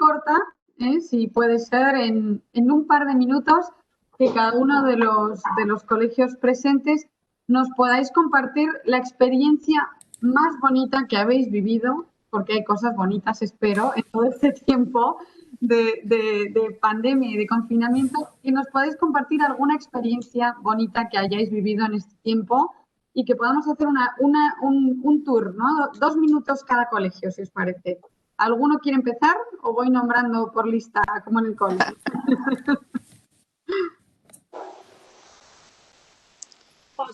corta, si puede ser en un par de minutos, que cada uno de los colegios presentes nos podáis compartir la experiencia más bonita que habéis vivido, porque hay cosas bonitas, espero, en todo este tiempo de pandemia y de confinamiento, y nos podáis compartir alguna experiencia bonita que hayáis vivido en este tiempo y que podamos hacer un tour, ¿no? 2 minutos cada colegio, si os parece. ¿Alguno quiere empezar o voy nombrando por lista como en el colegio?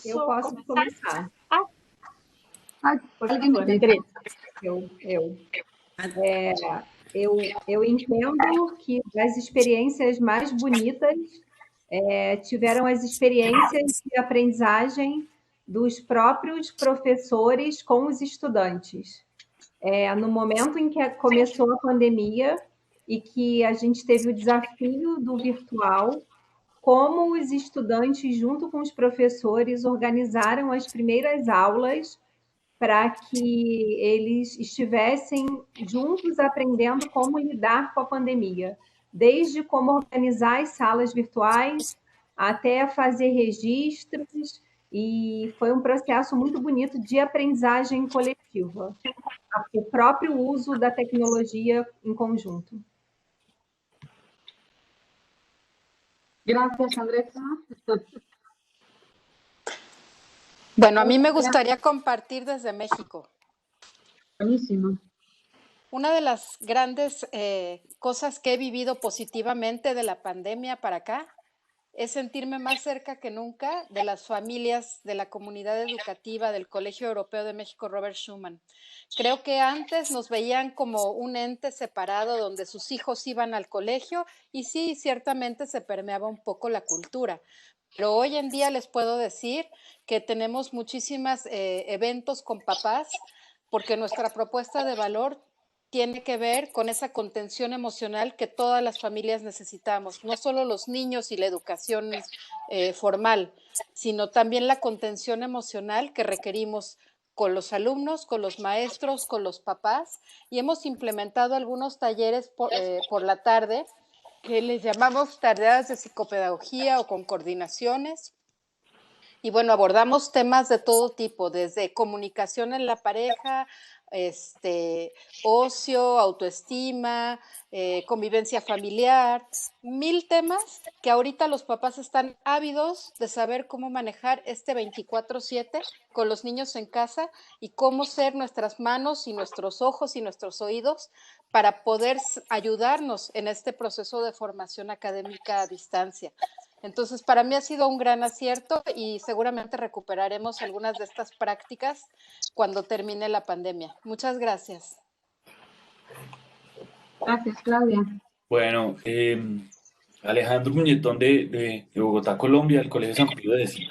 Eu posso começar. Eu entendo que as experiências mais bonitas tiveram as experiências de aprendizagem dos próprios professores com os estudantes. No momento em que começou a pandemia e que a gente teve o desafio do virtual, como os estudantes, junto com os professores, organizaram as primeiras aulas para que eles estivessem juntos aprendendo como lidar com a pandemia, desde como organizar as salas virtuais até fazer registros, e foi um processo muito bonito de aprendizagem coletiva, o próprio uso da tecnologia em conjunto. Gracias, Andresa. Bueno, a mí me gustaría compartir desde México. Buenísimo. Una de las grandes cosas que he vivido positivamente de la pandemia para acá es sentirme más cerca que nunca de las familias, de la comunidad educativa del Colegio Europeo de México Robert Schuman. Creo que antes nos veían como un ente separado donde sus hijos iban al colegio y sí, ciertamente se permeaba un poco la cultura. Pero hoy en día les puedo decir que tenemos muchísimos eventos con papás porque nuestra propuesta de valor tiene que ver con esa contención emocional que todas las familias necesitamos, no solo los niños y la educación formal, sino también la contención emocional que requerimos con los alumnos, con los maestros, con los papás, y hemos implementado algunos talleres por la tarde que les llamamos tareas de psicopedagogía o con coordinaciones. Y bueno, abordamos temas de todo tipo, desde comunicación en la pareja, ocio, autoestima, convivencia familiar, 1000 temas que ahorita los papás están ávidos de saber cómo manejar 24/7 con los niños en casa y cómo ser nuestras manos y nuestros ojos y nuestros oídos para poder ayudarnos en este proceso de formación académica a distancia. Entonces, para mí ha sido un gran acierto y seguramente recuperaremos algunas de estas prácticas cuando termine la pandemia. Muchas gracias. Gracias, Claudia. Bueno, Alejandro Muñetón de Bogotá, Colombia, del Colegio San Pío X.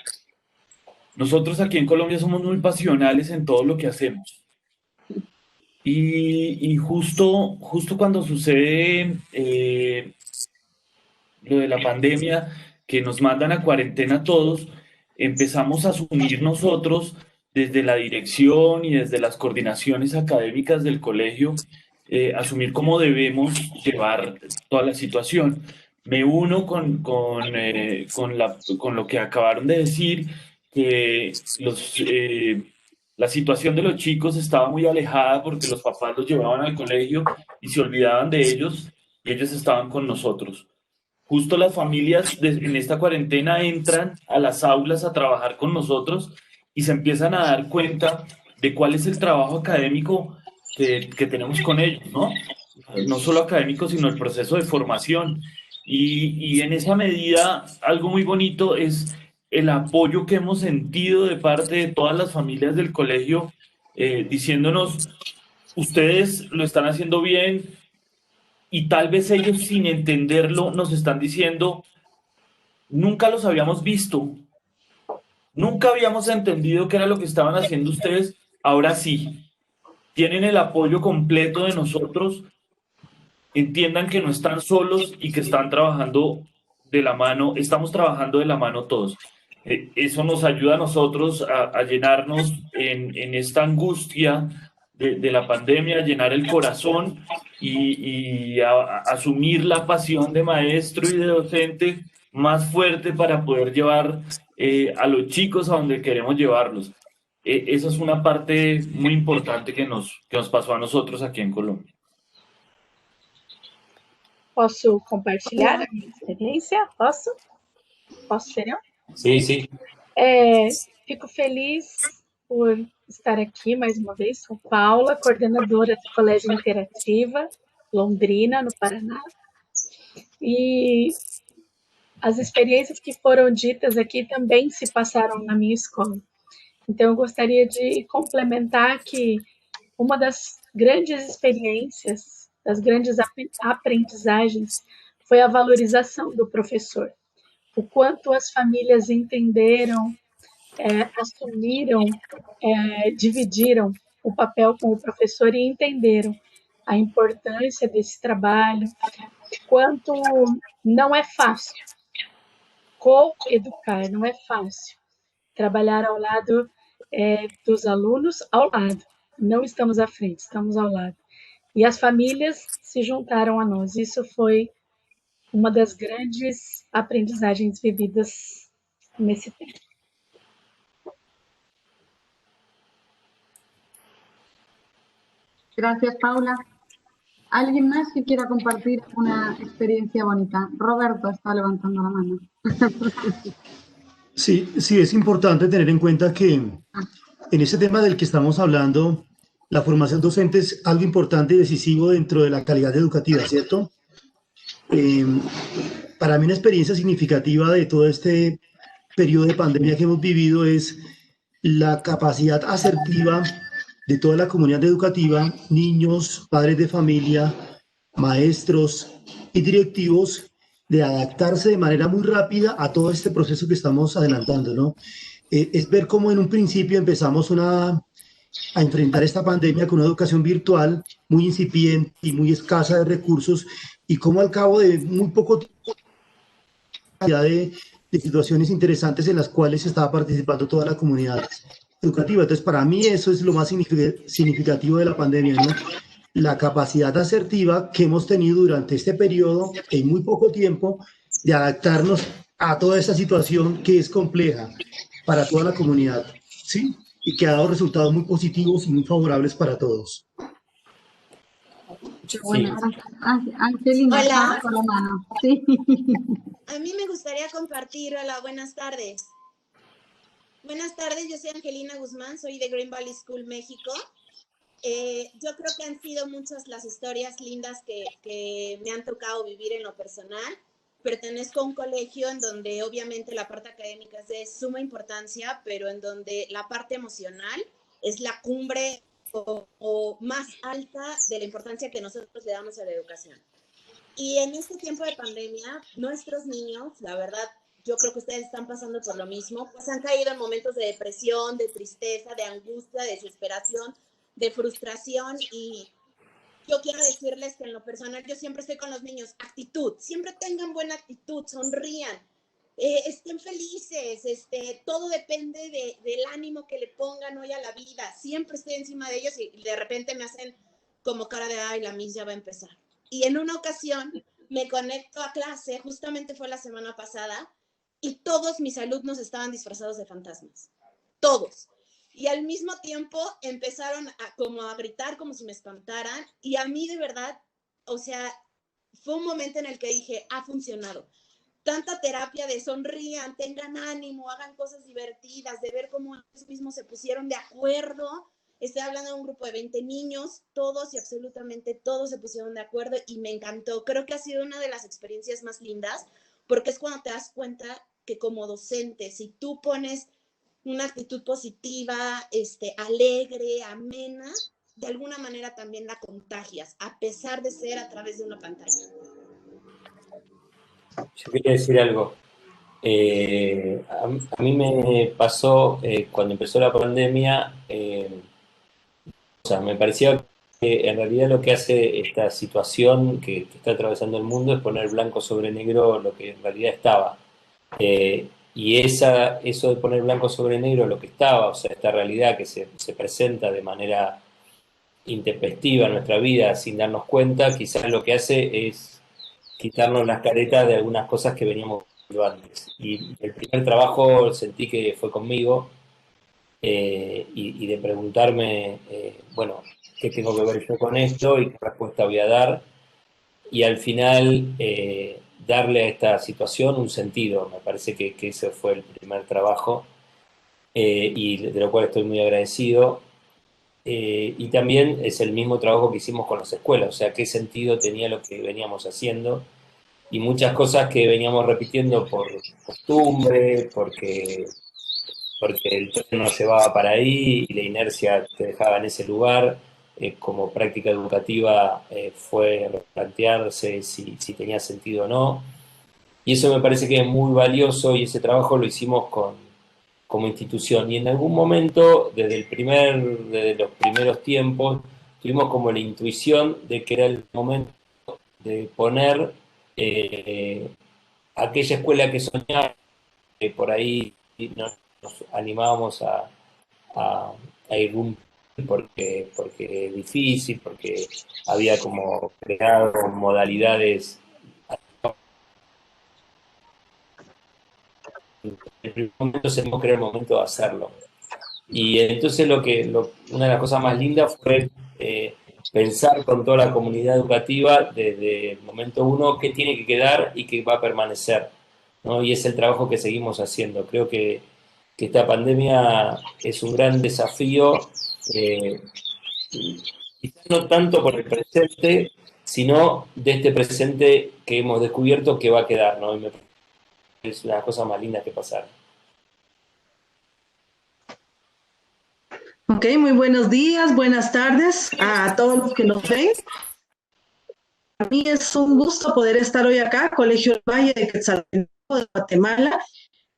Nosotros aquí en Colombia somos muy pasionales en todo lo que hacemos. Y justo cuando sucede lo de la pandemia, que nos mandan a cuarentena a todos, empezamos a asumir nosotros desde la dirección y desde las coordinaciones académicas del colegio, asumir cómo debemos llevar toda la situación. Me uno con lo que acabaron de decir, que la situación de los chicos estaba muy alejada porque los papás los llevaban al colegio y se olvidaban de ellos y ellos estaban con nosotros. Justo las familias en esta cuarentena entran a las aulas a trabajar con nosotros y se empiezan a dar cuenta de cuál es el trabajo académico que tenemos con ellos, ¿no? No solo académico, sino el proceso de formación. Y en esa medida, algo muy bonito es el apoyo que hemos sentido de parte de todas las familias del colegio, diciéndonos, ustedes lo están haciendo bien, y tal vez ellos sin entenderlo nos están diciendo, nunca los habíamos visto, nunca habíamos entendido qué era lo que estaban haciendo ustedes, ahora sí, tienen el apoyo completo de nosotros, entiendan que no están solos y que están trabajando de la mano, estamos trabajando de la mano todos. Eso nos ayuda a nosotros a llenarnos en esta angustia de la pandemia, llenar el corazón y asumir la pasión de maestro y de docente más fuerte para poder llevar a los chicos a donde queremos llevarlos. Esa es una parte muy importante que nos pasó a nosotros aquí en Colombia. Posso compartilhar a minha experiência? Posso? Posso, Serião? Sí, sí. Fico feliz por estar aqui mais uma vez. Sou Paula, coordenadora do Colégio Interativa, Londrina, no Paraná. E as experiências que foram ditas aqui também se passaram na minha escola. Então, eu gostaria de complementar que uma das grandes experiências, das grandes aprendizagens, foi a valorização do professor. O quanto as famílias entenderam, assumiram, dividiram o papel com o professor e entenderam a importância desse trabalho, quanto não é fácil. Coeducar não é fácil. Trabalhar ao lado dos alunos, ao lado. Não estamos à frente, estamos ao lado. E as famílias se juntaram a nós. Isso foi uma das grandes aprendizagens vividas nesse tempo. Gracias, Paula. ¿Alguien más que quiera compartir una experiencia bonita? Roberto está levantando la mano. Sí, es importante tener en cuenta que en ese tema del que estamos hablando, la formación docente es algo importante y decisivo dentro de la calidad educativa, ¿cierto? Para mí una experiencia significativa de todo este periodo de pandemia que hemos vivido es la capacidad asertiva de toda la comunidad educativa, niños, padres de familia, maestros y directivos, de adaptarse de manera muy rápida a todo este proceso que estamos adelantando, ¿no? Es ver cómo en un principio empezamos a enfrentar esta pandemia con una educación virtual muy incipiente y muy escasa de recursos, y cómo al cabo de muy poco tiempo de situaciones interesantes en las cuales estaba participando toda la comunidad educativa. Entonces, para mí eso es lo más significativo de la pandemia, ¿no? La capacidad asertiva que hemos tenido durante este periodo, en muy poco tiempo, de adaptarnos a toda esta situación que es compleja para toda la comunidad, ¿sí? Y que ha dado resultados muy positivos y muy favorables para todos. Bueno, Angelina, hola. con la mano. Sí. A mí me gustaría compartir. Hola, buenas tardes. Buenas tardes, yo soy Angelina Guzmán, soy de Green Valley School, México. Yo creo que han sido muchas las historias lindas que me han tocado vivir en lo personal. Pertenezco a un colegio en donde obviamente la parte académica es de suma importancia, pero en donde la parte emocional es la cumbre o más alta de la importancia que nosotros le damos a la educación. Y en este tiempo de pandemia, nuestros niños, la verdad, yo creo que ustedes están pasando por lo mismo, pues han caído en momentos de depresión, de tristeza, de angustia, de desesperación, de frustración, y yo quiero decirles que en lo personal yo siempre estoy con los niños, actitud, siempre tengan buena actitud, sonrían, estén felices, todo depende del ánimo que le pongan hoy a la vida, siempre estoy encima de ellos y de repente me hacen como cara de, ay, la Miss ya va a empezar. Y en una ocasión me conecto a clase, justamente fue la semana pasada, y todos mis alumnos estaban disfrazados de fantasmas, todos. Y al mismo tiempo empezaron a gritar como si me espantaran, y a mí de verdad, o sea, fue un momento en el que dije, ha funcionado. Tanta terapia de sonrían, tengan ánimo, hagan cosas divertidas, de ver cómo ellos mismos se pusieron de acuerdo. Estoy hablando de un grupo de 20 niños, todos y absolutamente todos se pusieron de acuerdo y me encantó. Creo que ha sido una de las experiencias más lindas, porque es cuando te das cuenta que como docente, si tú pones una actitud positiva, alegre, amena, de alguna manera también la contagias, a pesar de ser a través de una pantalla. Yo quería decir algo. A mí me pasó cuando empezó la pandemia, o sea, me parecía que en realidad lo que hace esta situación que está atravesando el mundo es poner blanco sobre negro lo que en realidad estaba. Y eso de poner blanco sobre negro lo que estaba, o sea, esta realidad que se presenta de manera intempestiva en nuestra vida sin darnos cuenta, quizás lo que hace es quitarnos las caretas de algunas cosas que veníamos haciendo antes. Y el primer trabajo sentí que fue conmigo, y de preguntarme, bueno, ¿qué tengo que ver yo con esto y qué respuesta voy a dar? Y al final darle a esta situación un sentido. Me parece que ese fue el primer trabajo, y de lo cual estoy muy agradecido. Y también es el mismo trabajo que hicimos con las escuelas, o sea, qué sentido tenía lo que veníamos haciendo, y muchas cosas que veníamos repitiendo por costumbre, porque el tren nos llevaba para ahí y la inercia te dejaba en ese lugar. Como práctica educativa fue replantearse si tenía sentido o no, y eso me parece que es muy valioso, y ese trabajo lo hicimos como institución, y en algún momento, desde los primeros tiempos, tuvimos como la intuición de que era el momento de poner aquella escuela que soñaba, que por ahí nos animábamos a irrumpir porque es difícil, porque había como creado modalidades. En el primer momento se nos creó el momento de hacerlo. Y entonces una de las cosas más lindas fue pensar con toda la comunidad educativa desde el momento uno qué tiene que quedar y qué va a permanecer, ¿no? Y es el trabajo que seguimos haciendo. Creo que esta pandemia es un gran desafío, quizás no tanto por el presente, sino de este presente que hemos descubierto que va a quedar, ¿no? Y me parece que es una de las cosas más lindas que pasaron. Ok, muy buenos días, buenas tardes a todos los que nos ven. Para mí es un gusto poder estar hoy acá, Colegio El Valle de Quetzaltenango de Guatemala.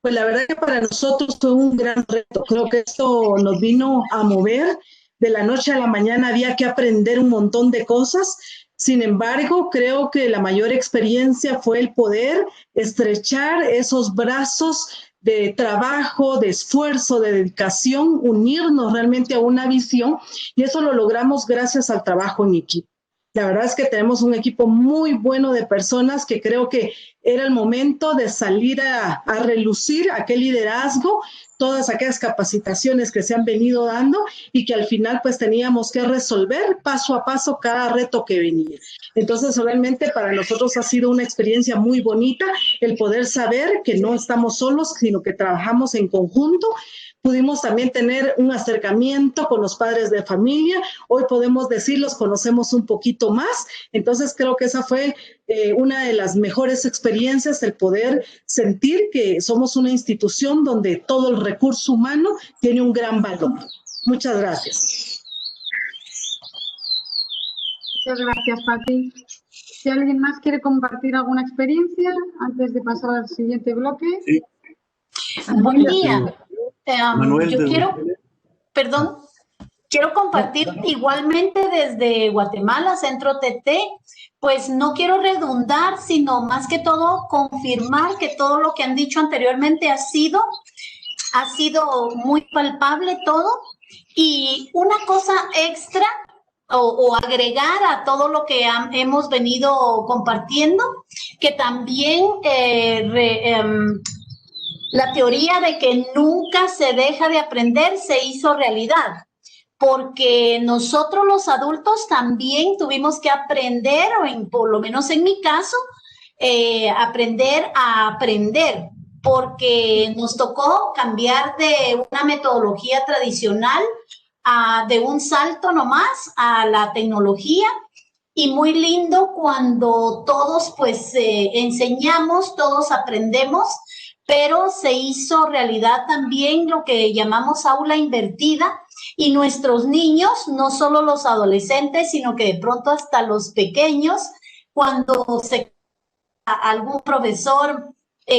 Pues la verdad que para nosotros fue un gran reto. Creo que esto nos vino a mover. De la noche a la mañana había que aprender un montón de cosas. Sin embargo, creo que la mayor experiencia fue el poder estrechar esos brazos de trabajo, de esfuerzo, de dedicación, unirnos realmente a una visión, y eso lo logramos gracias al trabajo en equipo. La verdad es que tenemos un equipo muy bueno de personas que creo que era el momento de salir a relucir aquel liderazgo, todas aquellas capacitaciones que se han venido dando y que al final pues teníamos que resolver paso a paso cada reto que venía. Entonces realmente para nosotros ha sido una experiencia muy bonita el poder saber que no estamos solos, sino que trabajamos en conjunto. Pudimos también tener un acercamiento con los padres de familia. Hoy podemos decir, los conocemos un poquito más. Entonces creo que esa fue una de las mejores experiencias, el poder sentir que somos una institución donde todo el recurso humano tiene un gran valor. Muchas gracias. Muchas gracias, Pati. Si alguien más quiere compartir alguna experiencia antes de pasar al siguiente bloque. Sí. Buen día. Manuel, yo quiero compartir igualmente desde Guatemala, Centro TT, pues no quiero redundar, sino más que todo confirmar que todo lo que han dicho anteriormente ha sido muy palpable todo. Y una cosa extra o agregar a todo lo que hemos venido compartiendo, que también la teoría de que nunca se deja de aprender se hizo realidad, porque nosotros los adultos también tuvimos que aprender, por lo menos en mi caso, aprender a aprender, porque nos tocó cambiar de una metodología tradicional de un salto nomás a la tecnología. Y muy lindo cuando todos pues enseñamos, todos aprendemos, pero se hizo realidad también lo que llamamos aula invertida, y nuestros niños, no solo los adolescentes, sino que de pronto hasta los pequeños, cuando algún profesor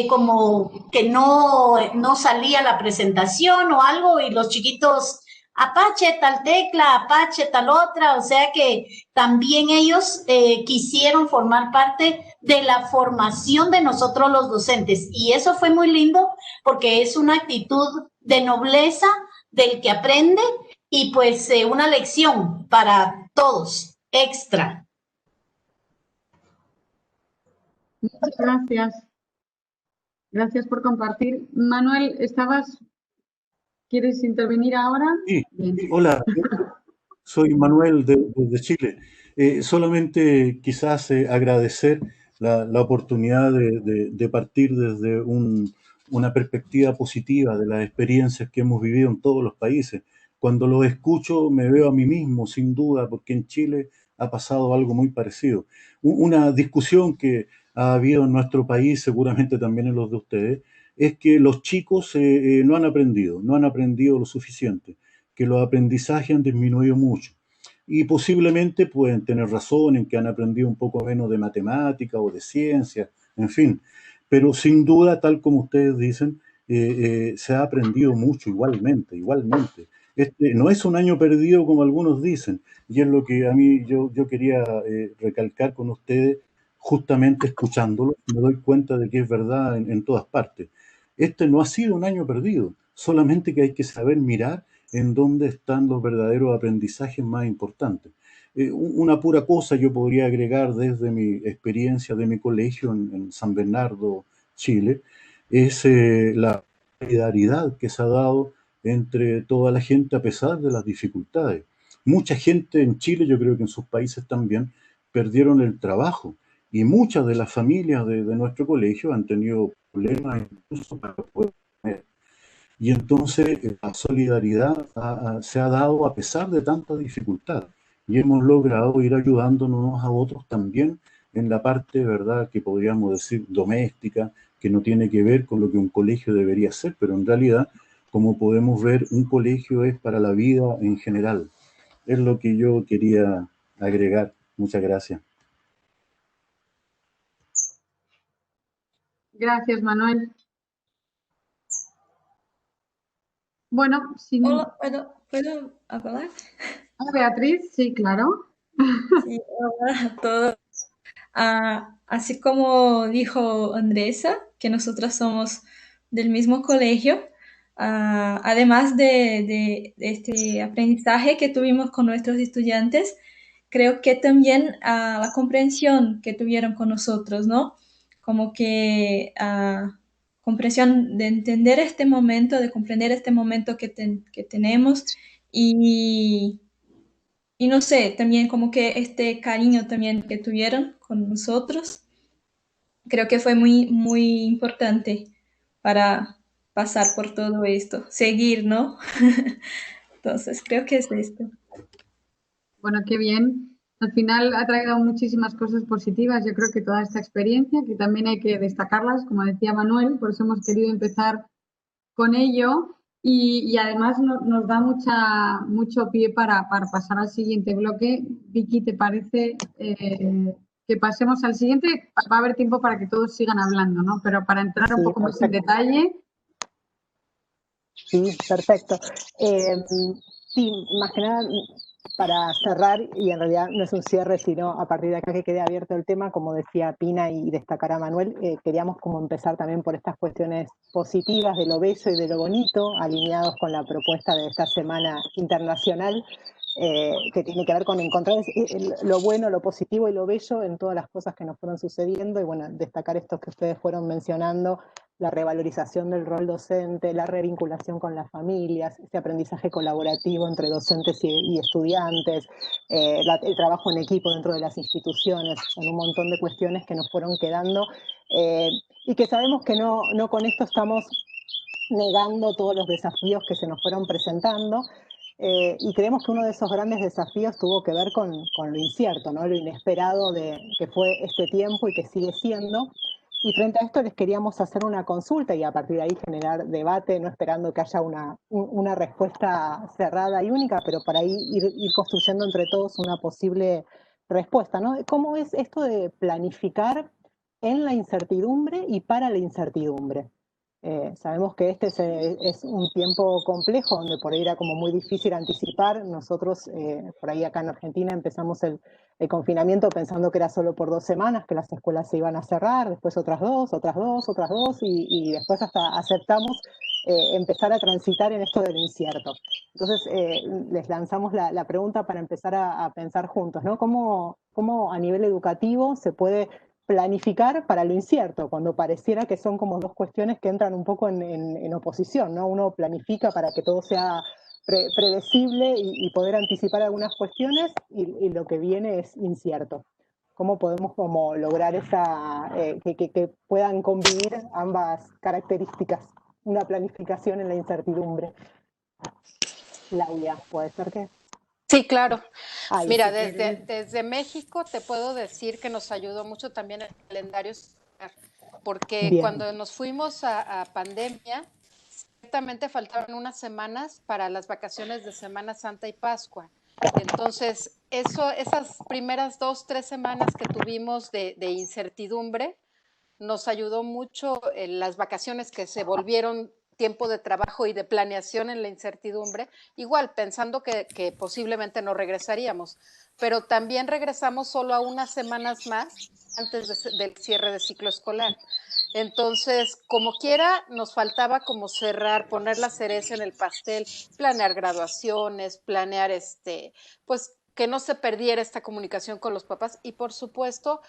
como que no salía la presentación o algo, y los chiquitos, Apache tal tecla, Apache tal otra, o sea que también ellos quisieron formar parte de la formación de nosotros los docentes, y eso fue muy lindo porque es una actitud de nobleza del que aprende, y pues una lección para todos, extra. Muchas gracias. Gracias por compartir. Manuel, ¿quieres intervenir ahora? Sí, Bien. hola, soy Manuel de Chile. Solamente quizás agradecer la oportunidad de partir desde una perspectiva positiva de las experiencias que hemos vivido en todos los países. Cuando lo escucho me veo a mí mismo, sin duda, porque en Chile ha pasado algo muy parecido. Una discusión que ha habido en nuestro país, seguramente también en los de ustedes, es que los chicos no han aprendido lo suficiente, que los aprendizajes han disminuido mucho. Y posiblemente pueden tener razón en que han aprendido un poco menos de matemática o de ciencia, en fin. Pero sin duda, tal como ustedes dicen, se ha aprendido mucho igualmente. No es un año perdido como algunos dicen, y es lo que a mí yo quería recalcar con ustedes, justamente escuchándolo, me doy cuenta de que es verdad en todas partes. Este no ha sido un año perdido, solamente que hay que saber mirar en dónde están los verdaderos aprendizajes más importantes. Una pura cosa yo podría agregar desde mi experiencia de mi colegio en San Bernardo, Chile, es la solidaridad que se ha dado entre toda la gente a pesar de las dificultades. Mucha gente en Chile, yo creo que en sus países también, perdieron el trabajo y muchas de las familias de nuestro colegio han tenido problemas incluso para poder comer. Y entonces la solidaridad se ha dado a pesar de tanta dificultad y hemos logrado ir ayudándonos unos a otros también en la parte, ¿verdad?, que podríamos decir doméstica, que no tiene que ver con lo que un colegio debería ser, pero en realidad, como podemos ver, un colegio es para la vida en general. Es lo que yo quería agregar. Muchas gracias. Gracias, Manuel. Bueno, Hola, ¿puedo hablar? Beatriz, sí, claro. Sí, hola a todos. Así como dijo Andresa, que nosotras somos del mismo colegio, además de este aprendizaje que tuvimos con nuestros estudiantes, creo que también la comprensión que tuvieron con nosotros, ¿no? Como que comprensión de entender este momento, de comprender este momento que tenemos y no sé, también como que este cariño también que tuvieron con nosotros, creo que fue muy, muy importante para pasar por todo esto, seguir, ¿no? Entonces, creo que es esto. Bueno, qué bien. Al final ha traído muchísimas cosas positivas. Yo creo que toda esta experiencia, que también hay que destacarlas, como decía Manuel, por eso hemos querido empezar con ello y además nos da mucho pie para pasar al siguiente bloque. Vicky, ¿te parece que pasemos al siguiente? Va a haber tiempo para que todos sigan hablando, ¿no? Pero para entrar un poco más en detalle. Sí, perfecto. Sí, más que nada para cerrar, y en realidad no es un cierre, sino a partir de acá que quede abierto el tema, como decía Pina y destacar a Manuel, queríamos como empezar también por estas cuestiones positivas de lo bello y de lo bonito, alineados con la propuesta de esta Semana Internacional, que tiene que ver con encontrar lo bueno, lo positivo y lo bello en todas las cosas que nos fueron sucediendo, y bueno, destacar estos que ustedes fueron mencionando, la revalorización del rol docente, la revinculación con las familias, ese aprendizaje colaborativo entre docentes y estudiantes, el trabajo en equipo dentro de las instituciones, son un montón de cuestiones que nos fueron quedando y que sabemos que no con esto estamos negando todos los desafíos que se nos fueron presentando, y creemos que uno de esos grandes desafíos tuvo que ver con lo incierto, ¿no? Lo inesperado que fue este tiempo y que sigue siendo. Y frente a esto les queríamos hacer una consulta y a partir de ahí generar debate, no esperando que haya una respuesta cerrada y única, pero para ahí ir construyendo entre todos una posible respuesta, ¿no? ¿Cómo es esto de planificar en la incertidumbre y para la incertidumbre? Sabemos que este es un tiempo complejo, donde por ahí era como muy difícil anticipar. Nosotros, por ahí acá en Argentina, empezamos el confinamiento pensando que era solo por 2 semanas, que las escuelas se iban a cerrar, después otras dos, y después hasta aceptamos empezar a transitar en esto del incierto. Entonces, les lanzamos la pregunta para empezar a pensar juntos, ¿no? ¿Cómo a nivel educativo se puede planificar para lo incierto, cuando pareciera que son como dos cuestiones que entran un poco en oposición, ¿no? Uno planifica para que todo sea predecible y poder anticipar algunas cuestiones, y lo que viene es incierto. ¿Cómo podemos como lograr que puedan convivir ambas características? Una planificación en la incertidumbre. Claudia, ¿puede ser que? Sí, claro. Ahí. Mira, desde México te puedo decir que nos ayudó mucho también el calendario escolar, porque Bien. cuando nos fuimos a pandemia, ciertamente faltaban unas semanas para las vacaciones de Semana Santa y Pascua. Entonces, esas primeras 2-3 semanas que tuvimos de incertidumbre, nos ayudó mucho en las vacaciones que se volvieron tiempo de trabajo y de planeación en la incertidumbre, igual pensando que posiblemente no regresaríamos, pero también regresamos solo a unas semanas más antes del cierre de ciclo escolar. Entonces, como quiera, nos faltaba como cerrar, poner la cereza en el pastel, planear graduaciones, planear pues que no se perdiera esta comunicación con los papás y, por supuesto,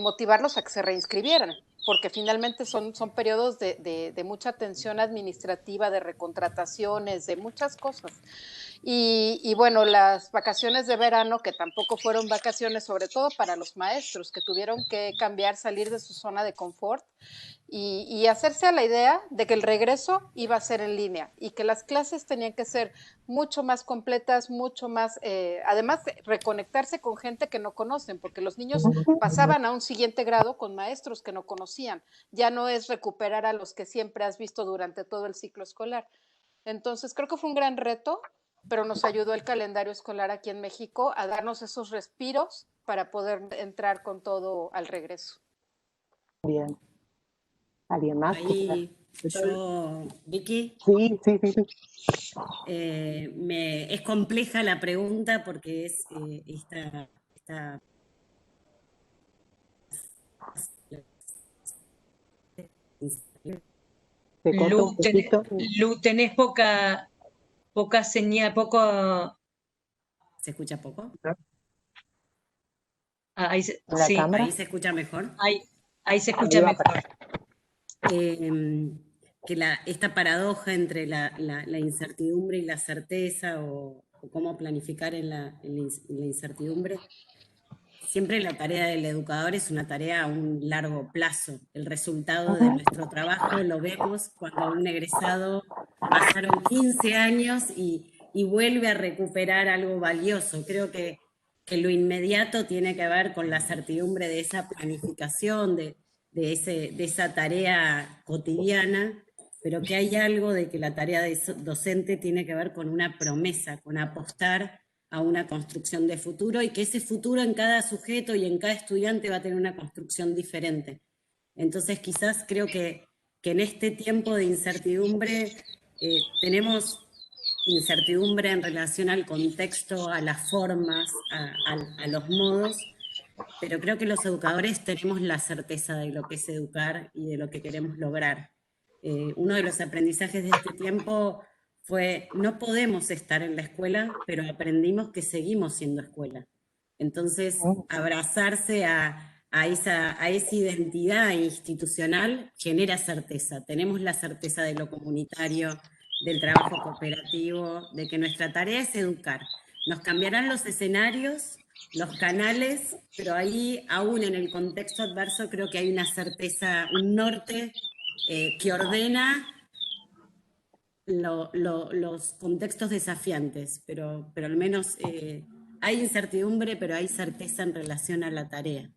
motivarlos a que se reinscribieran, porque finalmente son periodos de mucha tensión administrativa, de recontrataciones, de muchas cosas. Y bueno, las vacaciones de verano, que tampoco fueron vacaciones, sobre todo para los maestros, que tuvieron que cambiar, salir de su zona de confort y hacerse a la idea de que el regreso iba a ser en línea y que las clases tenían que ser mucho más completas, mucho más, además de reconectarse con gente que no conocen, porque los niños pasaban a un siguiente grado con maestros que no conocían. Ya no es recuperar a los que siempre has visto durante todo el ciclo escolar. Entonces, creo que fue un gran reto, pero nos ayudó el calendario escolar aquí en México a darnos esos respiros para poder entrar con todo al regreso. Bien. ¿Alguien más? Ahí yo, Vicky. Sí. Es compleja la pregunta porque es esta Lu, tenés poca señal, poco... ¿Se escucha poco? Ahí sí, cámara? Ahí se escucha mejor. Ahí se escucha mejor. Que esta paradoja entre la incertidumbre y la certeza, o cómo planificar en la incertidumbre, siempre la tarea del educador es una tarea a un largo plazo. El resultado de nuestro trabajo lo vemos cuando un egresado pasaron 15 años y vuelve a recuperar algo valioso. Creo que lo inmediato tiene que ver con la certidumbre de esa planificación, de esa tarea cotidiana, pero que hay algo de que la tarea de docente tiene que ver con una promesa, con apostar a una construcción de futuro, y que ese futuro en cada sujeto y en cada estudiante va a tener una construcción diferente. Entonces quizás creo que en este tiempo de incertidumbre tenemos incertidumbre en relación al contexto, a las formas, a los modos, pero creo que los educadores tenemos la certeza de lo que es educar y de lo que queremos lograr. Uno de los aprendizajes de este tiempo fue: no podemos estar en la escuela, pero aprendimos que seguimos siendo escuela. Entonces, abrazarse a esa identidad institucional genera certeza. Tenemos la certeza de lo comunitario, del trabajo cooperativo, de que nuestra tarea es educar. Nos cambiarán los escenarios, los canales, pero ahí, aún en el contexto adverso, creo que hay una certeza, un norte que ordena los contextos desafiantes, pero al menos hay incertidumbre, pero hay certeza en relación a la tarea.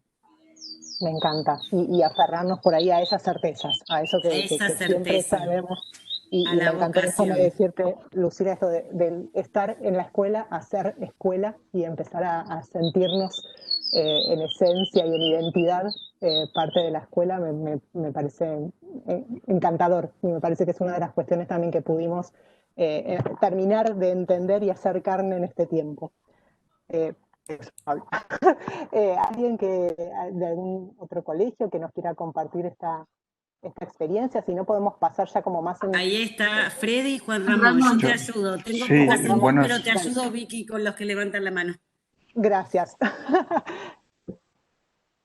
Me encanta, y aferrarnos por ahí a esas certezas, a eso que siempre sabemos. Y me encantó, déjame decirte, Lucila, esto de estar en la escuela, hacer escuela y empezar a sentirnos en esencia y en identidad parte de la escuela, me parece encantador, y me parece que es una de las cuestiones también que pudimos terminar de entender y hacer carne en este tiempo. ¿Alguien de algún otro colegio que nos quiera compartir esta esta experiencia, si no podemos pasar ya como más en... Ahí está Freddy y Juan Ramón, yo te ayudo. Tengo Sí, poca señal, buenas. pero te ayudo, Vicky, con los que levantan la mano. Gracias.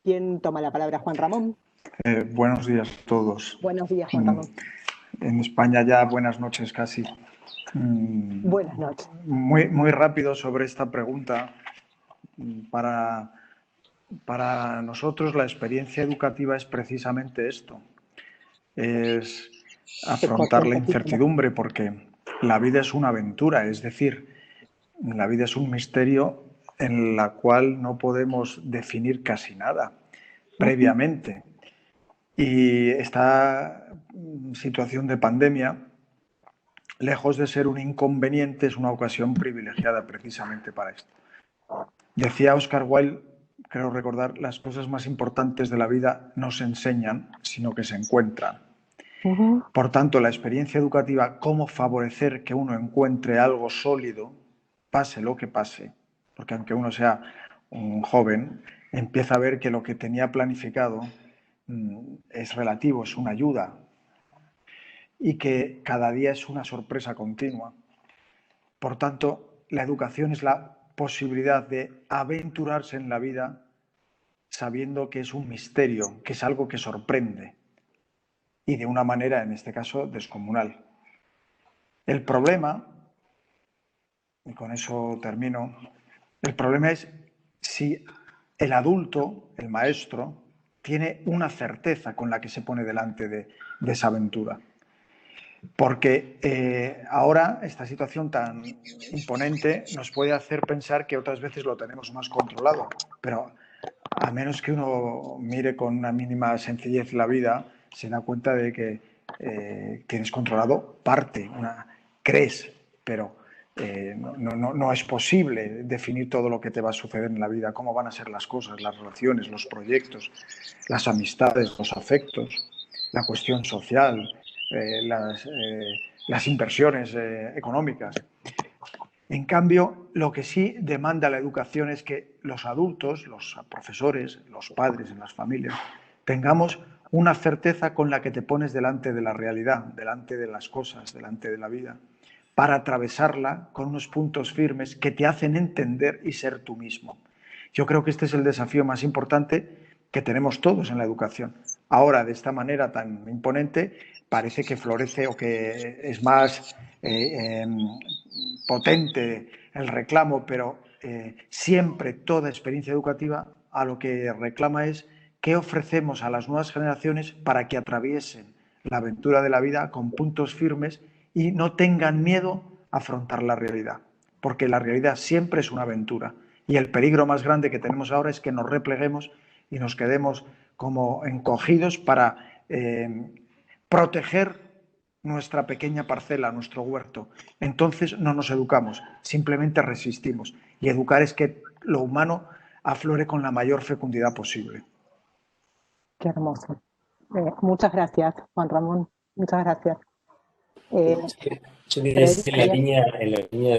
¿Quién toma la palabra? Juan Ramón. Buenos días a todos. Buenos días, Juan Ramón. En España ya buenas noches casi. Buenas noches. Muy rápido sobre esta pregunta. Para nosotros la experiencia educativa es precisamente esto. Es afrontar la incertidumbre, porque la vida es una aventura, es decir, la vida es un misterio en la cual no podemos definir casi nada previamente. Y esta situación de pandemia, lejos de ser un inconveniente, es una ocasión privilegiada precisamente para esto. Decía Oscar Wilde, creo recordar, las cosas más importantes de la vida no se enseñan, sino que se encuentran. Por tanto, la experiencia educativa, cómo favorecer que uno encuentre algo sólido, pase lo que pase, porque aunque uno sea un joven, empieza a ver que lo que tenía planificado es relativo, es una ayuda, y que cada día es una sorpresa continua. Por tanto, la educación es la posibilidad de aventurarse en la vida sabiendo que es un misterio, que es algo que sorprende, y de una manera, en este caso, descomunal. El problema, y con eso termino, el problema es si el adulto, el maestro, tiene una certeza con la que se pone delante de esa aventura. Porque ahora esta situación tan imponente nos puede hacer pensar que otras veces lo tenemos más controlado, pero a menos que uno mire con una mínima sencillez la vida, se da cuenta de que tienes controlado parte, crees, pero no es posible definir todo lo que te va a suceder en la vida, cómo van a ser las cosas, las relaciones, los proyectos, las amistades, los afectos, la cuestión social, las inversiones económicas. En cambio, lo que sí demanda la educación es que los adultos, los profesores, los padres en las familias, tengamos una certeza con la que te pones delante de la realidad, delante de las cosas, delante de la vida, para atravesarla con unos puntos firmes que te hacen entender y ser tú mismo. Yo creo que este es el desafío más importante que tenemos todos en la educación. Ahora, de esta manera tan imponente, parece que florece o que es más potente el reclamo, pero siempre toda experiencia educativa a lo que reclama es qué ofrecemos a las nuevas generaciones para que atraviesen la aventura de la vida con puntos firmes y no tengan miedo a afrontar la realidad, porque la realidad siempre es una aventura y el peligro más grande que tenemos ahora es que nos repleguemos y nos quedemos como encogidos para proteger nuestra pequeña parcela, nuestro huerto. Entonces no nos educamos, simplemente resistimos. Y educar es que lo humano aflore con la mayor fecundidad posible. Qué hermoso. Muchas gracias, Juan Ramón. Muchas gracias. Yo quería decir en la línea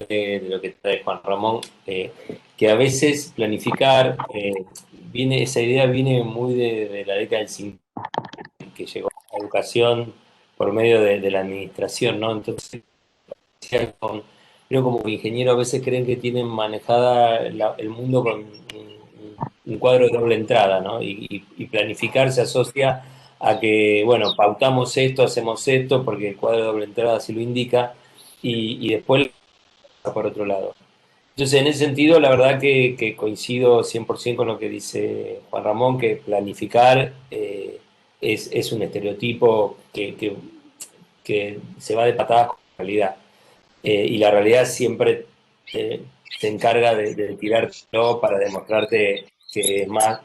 de lo que trae Juan Ramón, que a veces planificar, esa idea viene muy de la década del 50, que llegó a la educación por medio de la administración, ¿no? Entonces, creo como que ingenieros a veces creen que tienen manejada el mundo con un cuadro de doble entrada, ¿no? Y planificar se asocia a que, bueno, pautamos esto, hacemos esto, porque el cuadro de doble entrada así lo indica, y después por otro lado. Entonces, en ese sentido, la verdad que coincido 100% con lo que dice Juan Ramón, que planificar es un estereotipo que se va de patadas con la realidad. Y la realidad siempre se encarga de tirártelo para demostrarte que es más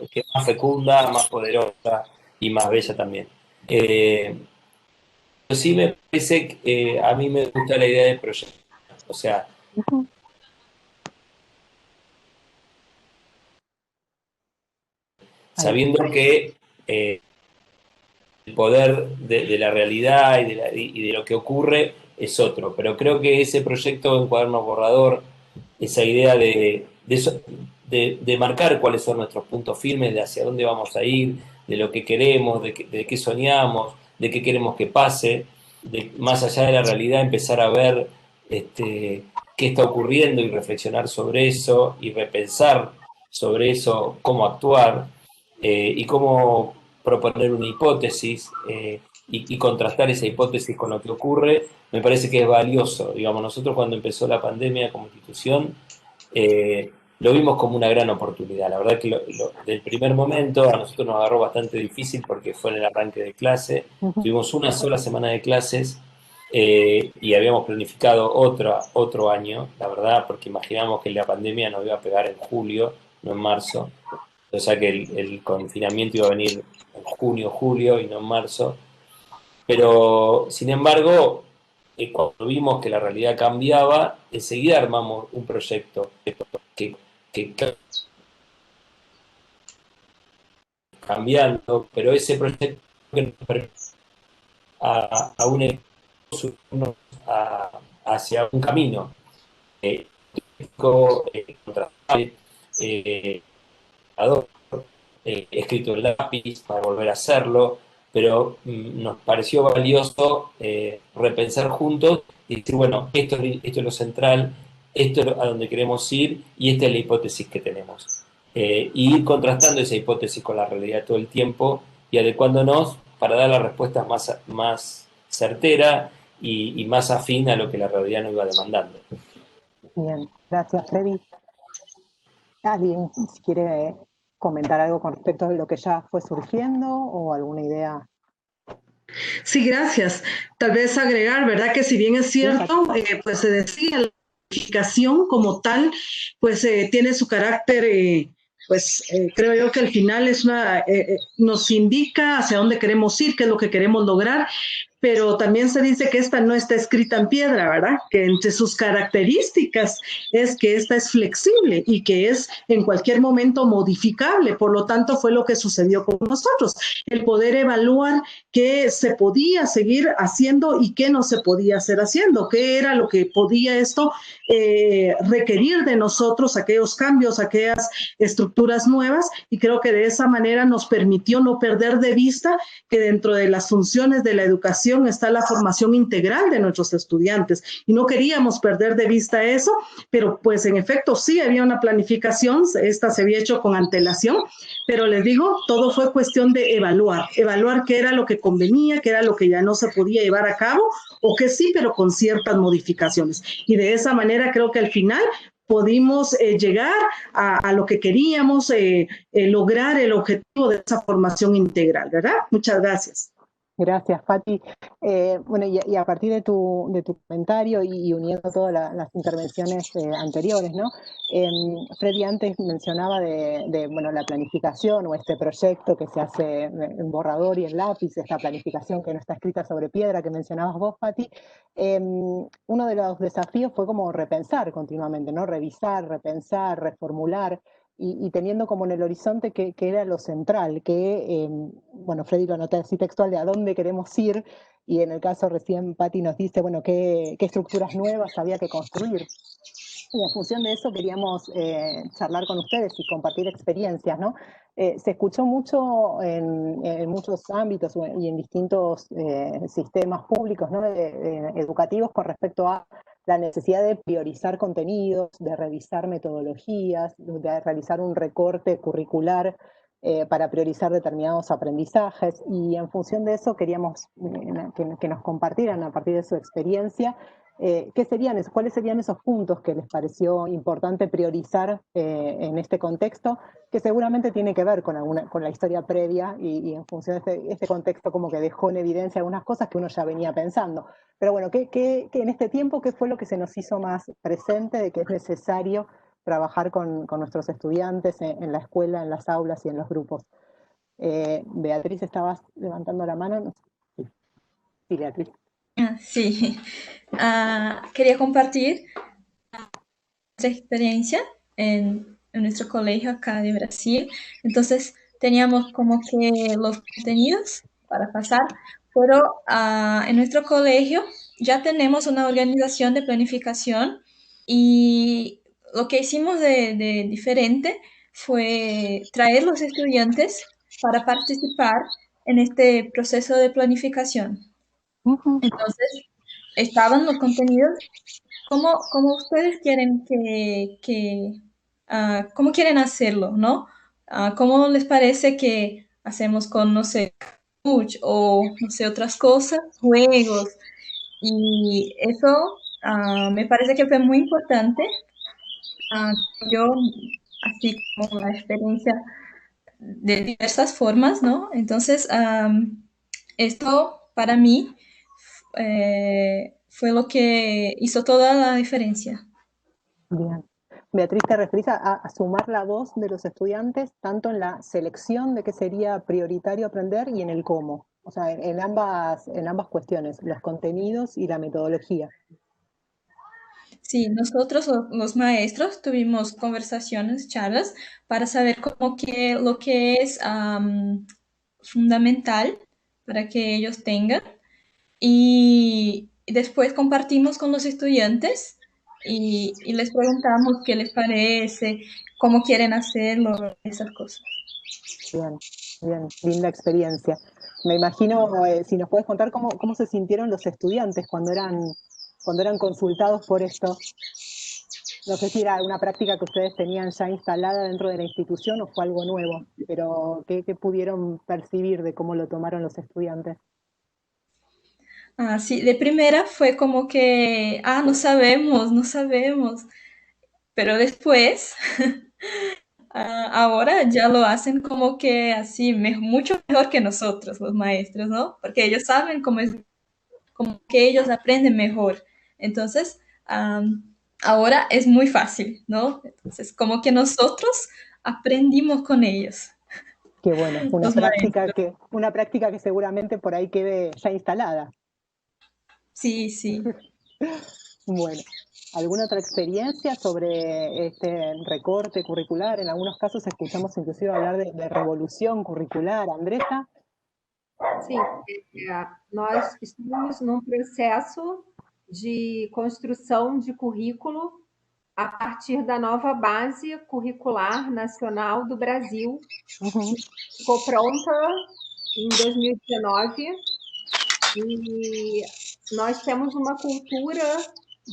fecunda, más poderosa y más bella también. Pero sí me parece que a mí me gusta la idea de proyecto. O sea, sabiendo que el poder de la realidad y de lo que ocurre es otro, pero creo que ese proyecto en Cuaderno Borrador, esa idea de marcar cuáles son nuestros puntos firmes, de hacia dónde vamos a ir, de lo que queremos, de qué soñamos, de qué queremos que pase, de más allá de la realidad empezar a ver qué está ocurriendo y reflexionar sobre eso y repensar sobre eso, cómo actuar y cómo proponer una hipótesis y contrastar esa hipótesis con lo que ocurre, me parece que es valioso. Digamos, nosotros cuando empezó la pandemia como institución, lo vimos como una gran oportunidad. La verdad que del primer momento a nosotros nos agarró bastante difícil porque fue en el arranque de clase. Tuvimos una sola semana de clases y habíamos planificado otro año, la verdad, porque imaginamos que la pandemia nos iba a pegar en julio, no en marzo. O sea que el confinamiento iba a venir en junio, julio y no en marzo. Pero, sin embargo, cuando vimos que la realidad cambiaba, enseguida armamos un proyecto que cambiando, pero ese proyecto que nos permite a un hacia un camino escrito en lápiz para volver a hacerlo, pero nos pareció valioso repensar juntos y decir, bueno, esto es lo central, esto es a donde queremos ir y esta es la hipótesis que tenemos. Y ir contrastando esa hipótesis con la realidad todo el tiempo y adecuándonos para dar la respuesta más certera y más afín a lo que la realidad nos iba demandando. Bien, gracias, Freddy. ¿Alguien si quiere comentar algo con respecto a lo que ya fue surgiendo o alguna idea? Sí, gracias. Tal vez agregar, ¿verdad? Que si bien es cierto, pues se decía, la planificación como tal, pues tiene su carácter, creo yo que al final es nos indica hacia dónde queremos ir, qué es lo que queremos lograr, pero también se dice que esta no está escrita en piedra, ¿verdad? Que entre sus características es que esta es flexible y que es en cualquier momento modificable. Por lo tanto, fue lo que sucedió con nosotros, el poder evaluar qué se podía seguir haciendo y qué no se podía seguir haciendo, qué era lo que podía esto requerir de nosotros, aquellos cambios, aquellas estructuras nuevas, y creo que de esa manera nos permitió no perder de vista que dentro de las funciones de la educación está la formación integral de nuestros estudiantes y no queríamos perder de vista eso, pero pues en efecto sí había una planificación, esta se había hecho con antelación, pero les digo, todo fue cuestión de evaluar qué era lo que convenía, qué era lo que ya no se podía llevar a cabo o que sí, pero con ciertas modificaciones, y de esa manera creo que al final pudimos llegar a lo que queríamos, lograr el objetivo de esa formación integral, ¿verdad? Muchas gracias. Gracias, Pati. Bueno, y a partir de tu comentario y uniendo todas las intervenciones anteriores, ¿no? Freddy antes mencionaba bueno, la planificación o este proyecto que se hace en borrador y en lápiz, esta planificación que no está escrita sobre piedra que mencionabas vos, Pati. Uno de los desafíos fue como repensar continuamente, ¿no? Revisar, repensar, reformular. Y teniendo como en el horizonte que era lo central, que, bueno, Freddy lo anota así textual de a dónde queremos ir, y en el caso recién Pati nos dice, bueno, qué estructuras nuevas había que construir. Y en función de eso queríamos charlar con ustedes y compartir experiencias, ¿no? Se escuchó mucho en muchos ámbitos y en distintos sistemas públicos, ¿no? Educativos con respecto a la necesidad de priorizar contenidos, de revisar metodologías, de realizar un recorte curricular para priorizar determinados aprendizajes, y en función de eso queríamos que nos compartieran a partir de su experiencia cuáles serían esos puntos que les pareció importante priorizar en este contexto, que seguramente tiene que ver con la historia previa y en función de este contexto como que dejó en evidencia algunas cosas que uno ya venía pensando. Pero bueno, que en este tiempo, ¿qué fue lo que se nos hizo más presente de que es necesario trabajar con nuestros estudiantes en la escuela, en las aulas y en los grupos? Beatriz, estabas levantando la mano. Sí, Beatriz. Sí, quería compartir nuestra experiencia en nuestro colegio acá de Brasil. Entonces teníamos como que los contenidos para pasar, pero en nuestro colegio ya tenemos una organización de planificación, y lo que hicimos de diferente fue traer los estudiantes para participar en este proceso de planificación. Entonces, estaban los contenidos. ¿Cómo ustedes quieren cómo quieren hacerlo, ¿no? ¿Cómo les parece que hacemos con, no sé, Kahoot o, no sé, otras cosas, juegos? Y eso me parece que fue muy importante. Yo, así como la experiencia de diversas formas, ¿no? Entonces, esto para mí fue lo que hizo toda la diferencia. Bien. Beatriz, ¿te referís a sumar la voz de los estudiantes tanto en la selección de qué sería prioritario aprender y en el cómo? O sea, en ambas cuestiones, los contenidos y la metodología. Sí, nosotros los maestros tuvimos conversaciones, charlas, para saber lo que es fundamental para que ellos tengan. Y después compartimos con los estudiantes y les preguntamos qué les parece, cómo quieren hacerlo, esas cosas. Bien, bien, linda experiencia. Me imagino, si nos puedes contar cómo se sintieron los estudiantes cuando eran consultados por esto. No sé si era una práctica que ustedes tenían ya instalada dentro de la institución o fue algo nuevo, pero ¿qué pudieron percibir de cómo lo tomaron los estudiantes? Sí, de primera fue como que, no sabemos, pero después, ahora ya lo hacen como que así, mucho mejor que nosotros, los maestros, ¿no? Porque ellos saben como que ellos aprenden mejor. Entonces, ahora es muy fácil, ¿no? Entonces, como que nosotros aprendimos con ellos. Qué bueno, Los maestros. una práctica que seguramente por ahí quede ya instalada. Sí, sí. Bueno, ¿alguna otra experiencia sobre este recorte curricular? En algunos casos escuchamos inclusive hablar de revolución curricular. Andressa? Sim, nós estamos num processo de construção de currículo a partir da nova base curricular nacional do Brasil, que ficou pronta em 2019, e nós temos uma cultura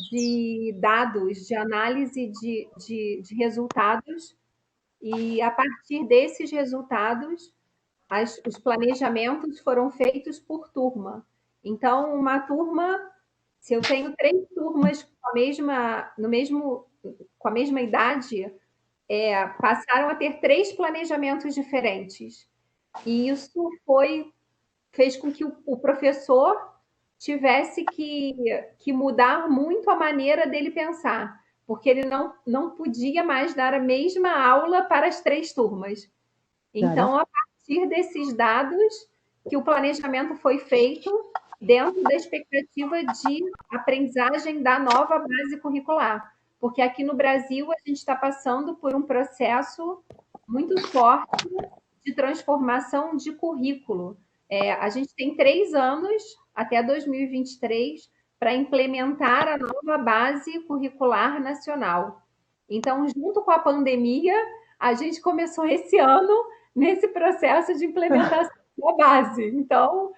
de dados, de análise de resultados, e a partir desses resultados, os planejamentos foram feitos por turma. Então, uma turma, se eu tenho 3 turmas com a mesma idade, passaram a ter 3 planejamentos diferentes. E isso fez com que o professor tivesse que mudar muito a maneira dele pensar, porque ele não podia mais dar a mesma aula para as 3 turmas. Então, a partir desses dados que o planejamento foi feito dentro da expectativa de aprendizagem da nova base curricular. Porque aqui no Brasil a gente está passando por um processo muito forte de transformação de currículo. A gente tem 3 anos, até 2023, para implementar a nova base curricular nacional. Então, junto com a pandemia, a gente começou esse ano nesse processo de implementação da base. Então,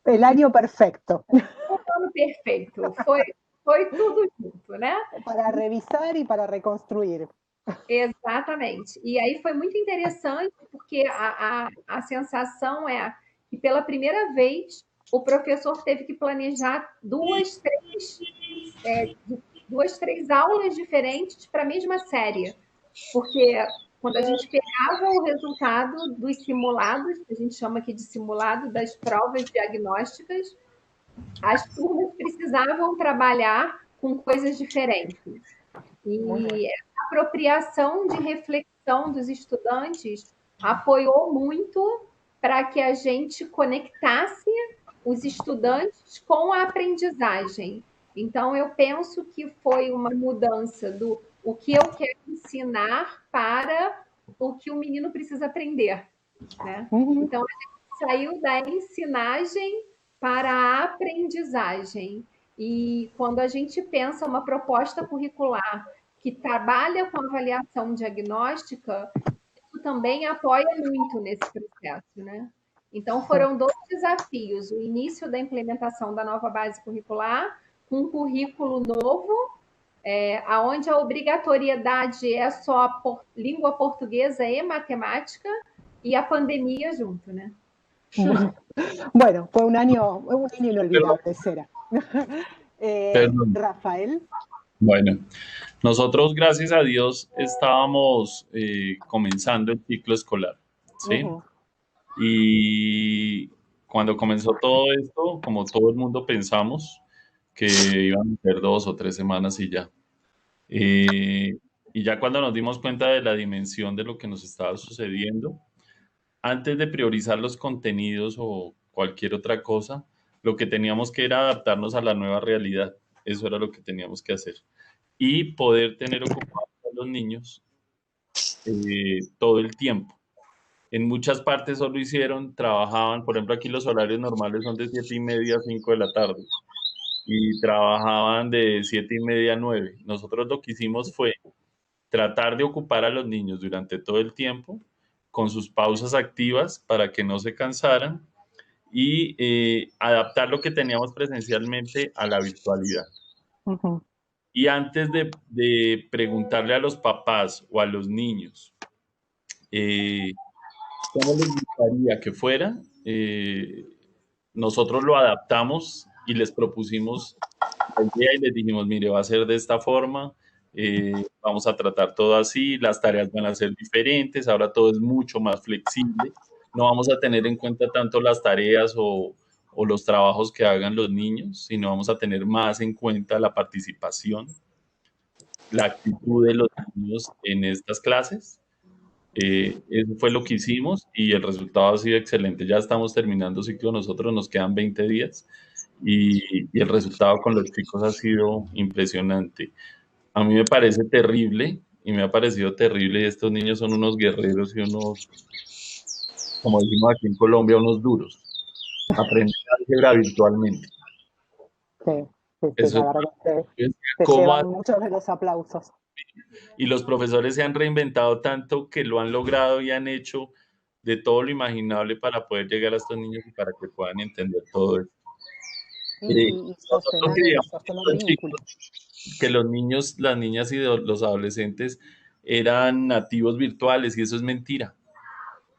El año perfecto. O ano perfeito. Foi tudo junto, né? Para revisar e para reconstruir. Exatamente. E aí foi muito interessante, porque a sensação é que, pela primeira vez, o professor teve que planejar duas, três aulas diferentes para a mesma série. Porque quando a gente pegava o resultado dos simulados, que a gente chama aqui de simulado, das provas diagnósticas, as turmas precisavam trabalhar com coisas diferentes. E essa apropriação de reflexão dos estudantes apoiou muito para que a gente conectasse os estudantes com a aprendizagem. Então, eu penso que foi uma mudança do o que eu quero ensinar para o que o menino precisa aprender, né? Então, a gente saiu da ensinagem para a aprendizagem. E quando a gente pensa uma proposta curricular que trabalha com avaliação diagnóstica, isso também apoia muito nesse processo, né? Então, foram 2 desafios: o início da implementação da nova base curricular, com um currículo novo, onde a obrigatoriedade é só língua portuguesa e matemática, e a pandemia junto, né? Bueno, fue un año inolvidable, será. Rafael. Bueno, nosotros, gracias a Dios, estábamos comenzando el ciclo escolar, ¿sí? Y cuando comenzó todo esto, como todo el mundo pensamos que iban a ser 2 o 3 semanas y ya. Y ya cuando nos dimos cuenta de la dimensión de lo que nos estaba sucediendo, antes de priorizar los contenidos o cualquier otra cosa, lo que teníamos que era adaptarnos a la nueva realidad. Eso era lo que teníamos que hacer. Y poder tener ocupados a los niños todo el tiempo. En muchas partes solo trabajaban, por ejemplo, aquí los horarios normales son de 7:30 a 5 de la tarde. Y trabajaban de 7:30 a 9. Nosotros lo que hicimos fue tratar de ocupar a los niños durante todo el tiempo, con sus pausas activas para que no se cansaran, y adaptar lo que teníamos presencialmente a la virtualidad. Y antes de preguntarle a los papás o a los niños cómo les gustaría que fuera, nosotros lo adaptamos y les propusimos la idea y les dijimos, mire, va a ser de esta forma, vamos a tratar todo así, las tareas van a ser diferentes, ahora todo es mucho más flexible, no vamos a tener en cuenta tanto las tareas o los trabajos que hagan los niños, sino vamos a tener más en cuenta la participación, la actitud de los niños en estas clases. Eso fue lo que hicimos y el resultado ha sido excelente. Ya estamos terminando ciclo nosotros, nos quedan 20 días y el resultado con los chicos ha sido impresionante. A mí me parece terrible y me ha parecido terrible. Estos niños son unos guerreros y unos, como decimos aquí en Colombia, unos duros. Aprender álgebra virtualmente. Sí, Eso la verdad que te ¿cómo llevan muchos de los aplausos. Y los profesores se han reinventado tanto que lo han logrado y han hecho de todo lo imaginable para poder llegar a estos niños y para que puedan entender todo esto. Y sostener el vínculo. Que los niños, las niñas y los adolescentes eran nativos virtuales y eso es mentira.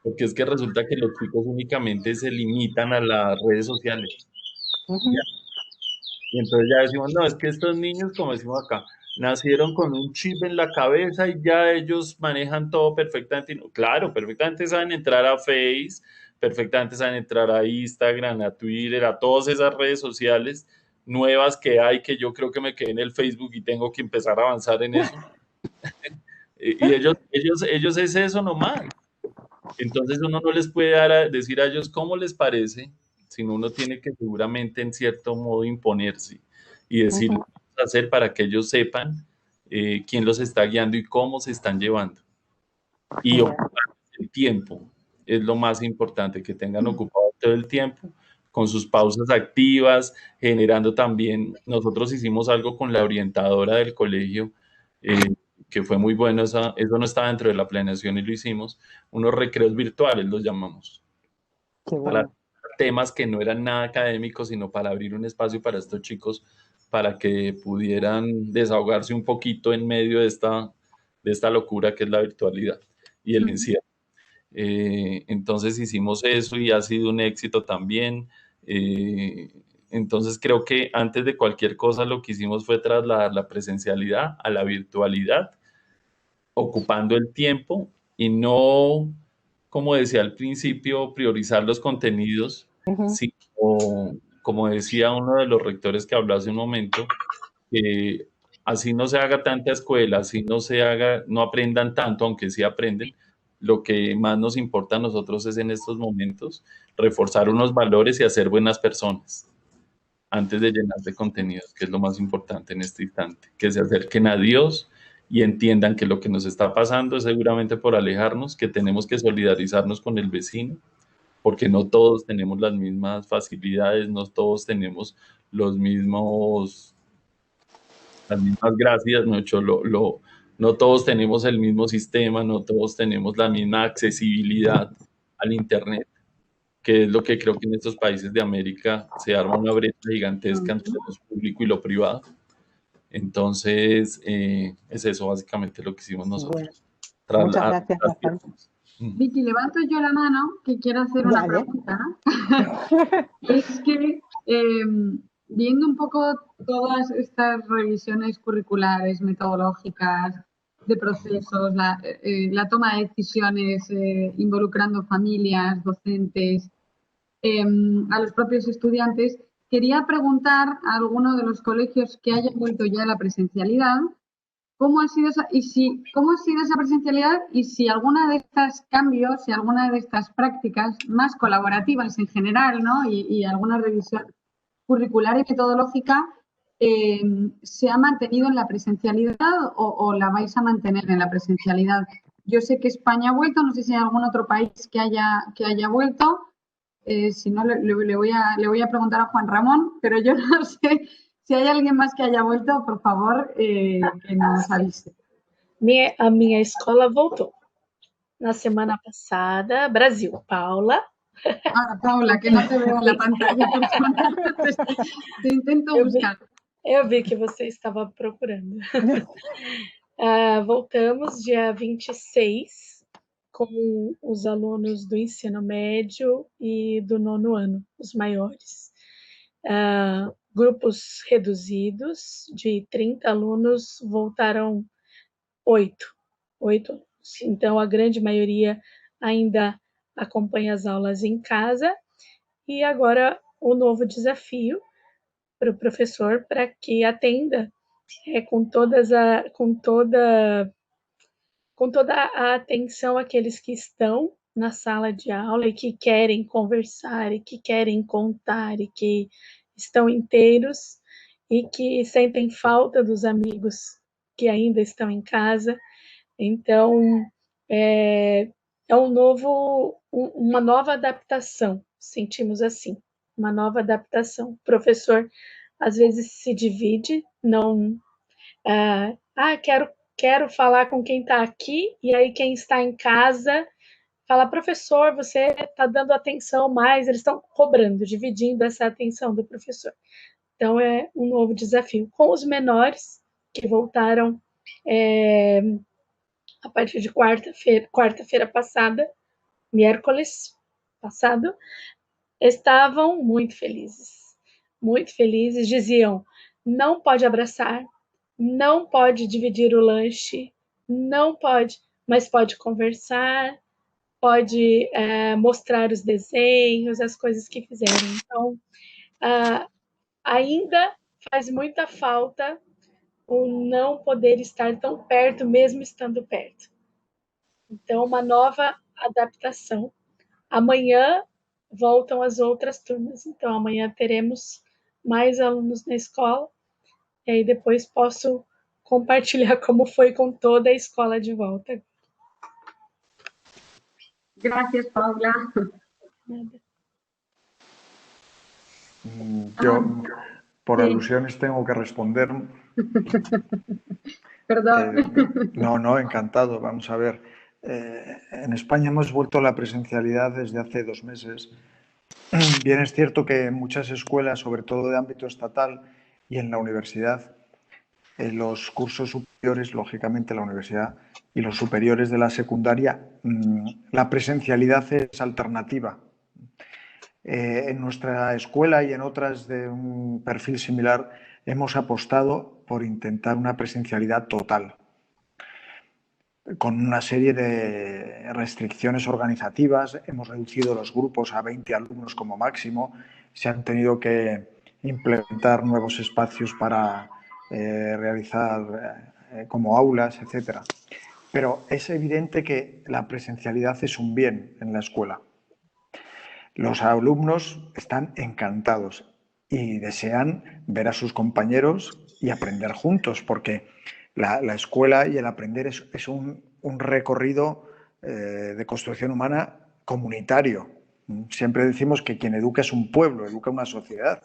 Porque es que resulta que los chicos únicamente se limitan a las redes sociales. Y entonces ya decimos, no, es que estos niños, como decimos acá, nacieron con un chip en la cabeza y ya ellos manejan todo perfectamente. Claro, perfectamente saben entrar a Face, perfectamente saben entrar a Instagram, a Twitter, a todas esas redes sociales nuevas que hay, que yo creo que me quedé en el Facebook y tengo que empezar a avanzar en eso. Y ellos es eso nomás. Entonces uno no les puede decir a ellos cómo les parece, sino uno tiene que seguramente en cierto modo imponerse y decir lo que vamos a hacer para que ellos sepan quién los está guiando y cómo se están llevando. Y ocupar el tiempo es lo más importante, que tengan ocupado todo el tiempo con sus pausas activas, generando también, nosotros hicimos algo con la orientadora del colegio, que fue muy bueno, eso no estaba dentro de la planeación y lo hicimos, unos recreos virtuales los llamamos. Qué bueno. Para temas que no eran nada académicos, sino para abrir un espacio para estos chicos, para que pudieran desahogarse un poquito en medio de esta locura que es la virtualidad y el encierro. Entonces hicimos eso y ha sido un éxito también. Entonces creo que antes de cualquier cosa lo que hicimos fue trasladar la presencialidad a la virtualidad, ocupando el tiempo y no, como decía al principio, priorizar los contenidos, sino, como decía uno de los rectores que habló hace un momento, que así no se haga tanta escuela, así no aprendan tanto, aunque sí aprenden, lo que más nos importa a nosotros es en estos momentos reforzar unos valores y hacer buenas personas antes de llenar de contenidos, que es lo más importante en este instante, que se acerquen a Dios y entiendan que lo que nos está pasando es seguramente por alejarnos, que tenemos que solidarizarnos con el vecino, porque no todos tenemos las mismas facilidades, no todos tenemos las mismas gracias, no todos tenemos el mismo sistema, no todos tenemos la misma accesibilidad al Internet. que es lo que creo que en estos países de América se arma una brecha gigantesca entre lo público y lo privado. Entonces, es eso básicamente lo que hicimos nosotros. Bueno, muchas gracias, Rafael. Vicky, levanto yo la mano que quiero hacer una pregunta. Es que viendo un poco todas estas revisiones curriculares, metodológicas, de procesos, la toma de decisiones involucrando familias, docentes, a los propios estudiantes, quería preguntar a alguno de los colegios que hayan vuelto ya a la presencialidad, ¿cómo ha sido esa presencialidad y si alguna de estos cambios, si alguna de estas prácticas más colaborativas en general, ¿no? y alguna revisión curricular y metodológica se ha mantenido en la presencialidad o la vais a mantener en la presencialidad? Yo sé que España ha vuelto, no sé si hay algún otro país que haya vuelto. Si no, le voy a preguntar a Juan Ramón, pero yo no sé si hay alguien más que haya vuelto, por favor, que nos avise. A minha escola voltou na semana passada, Brasil. Paula. Ah, Paula, que no te veo en la pantalla, por favor. Te intento buscar. Eu vi que você estava procurando. Voltamos dia 26 com os alunos do ensino médio e do 9º ano, os maiores. Grupos reduzidos, de 30 alunos, voltaram 8 alunos. Então, a grande maioria ainda acompanha as aulas em casa. E agora, o novo desafio para o professor, para que atenda com toda a atenção àqueles que estão na sala de aula e que querem conversar, e que querem contar, e que estão inteiros, e que sentem falta dos amigos que ainda estão em casa. Então, é uma nova adaptação, sentimos assim, uma nova adaptação. O professor, às vezes, se divide, não... quero falar com quem está aqui, e aí quem está em casa fala, professor, você está dando atenção mais, eles estão cobrando, dividindo essa atenção do professor. Então, é um novo desafio. Com os menores, que voltaram a partir de quarta-feira passada, miércoles passado, estavam muito felizes, diziam, não pode abraçar, não pode dividir o lanche, não pode, mas pode conversar, pode mostrar os desenhos, as coisas que fizeram. Então, ainda faz muita falta o não poder estar tão perto, mesmo estando perto. Então, uma nova adaptação. Amanhã voltam as outras turmas, então amanhã teremos mais alunos na escola, e aí depois posso compartilhar como foi com toda a escola de volta. Gracias, Paula. Yo, por alusiones, tengo que responder. Perdón. No, encantado. Vamos a ver. En España hemos vuelto a la presencialidad desde hace 2 meses. Bien es cierto que en muchas escuelas, sobre todo de ámbito estatal y en la universidad, en los cursos superiores, lógicamente la universidad y los superiores de la secundaria, la presencialidad es alternativa. En nuestra escuela y en otras de un perfil similar hemos apostado por intentar una presencialidad total, con una serie de restricciones organizativas. Hemos reducido los grupos a 20 alumnos como máximo, se han tenido que implementar nuevos espacios para realizar como aulas, etc. Pero es evidente que la presencialidad es un bien en la escuela. Los alumnos están encantados y desean ver a sus compañeros y aprender juntos, porque la escuela y el aprender es un recorrido de construcción humana comunitario. Siempre decimos que quien educa es un pueblo, educa una sociedad.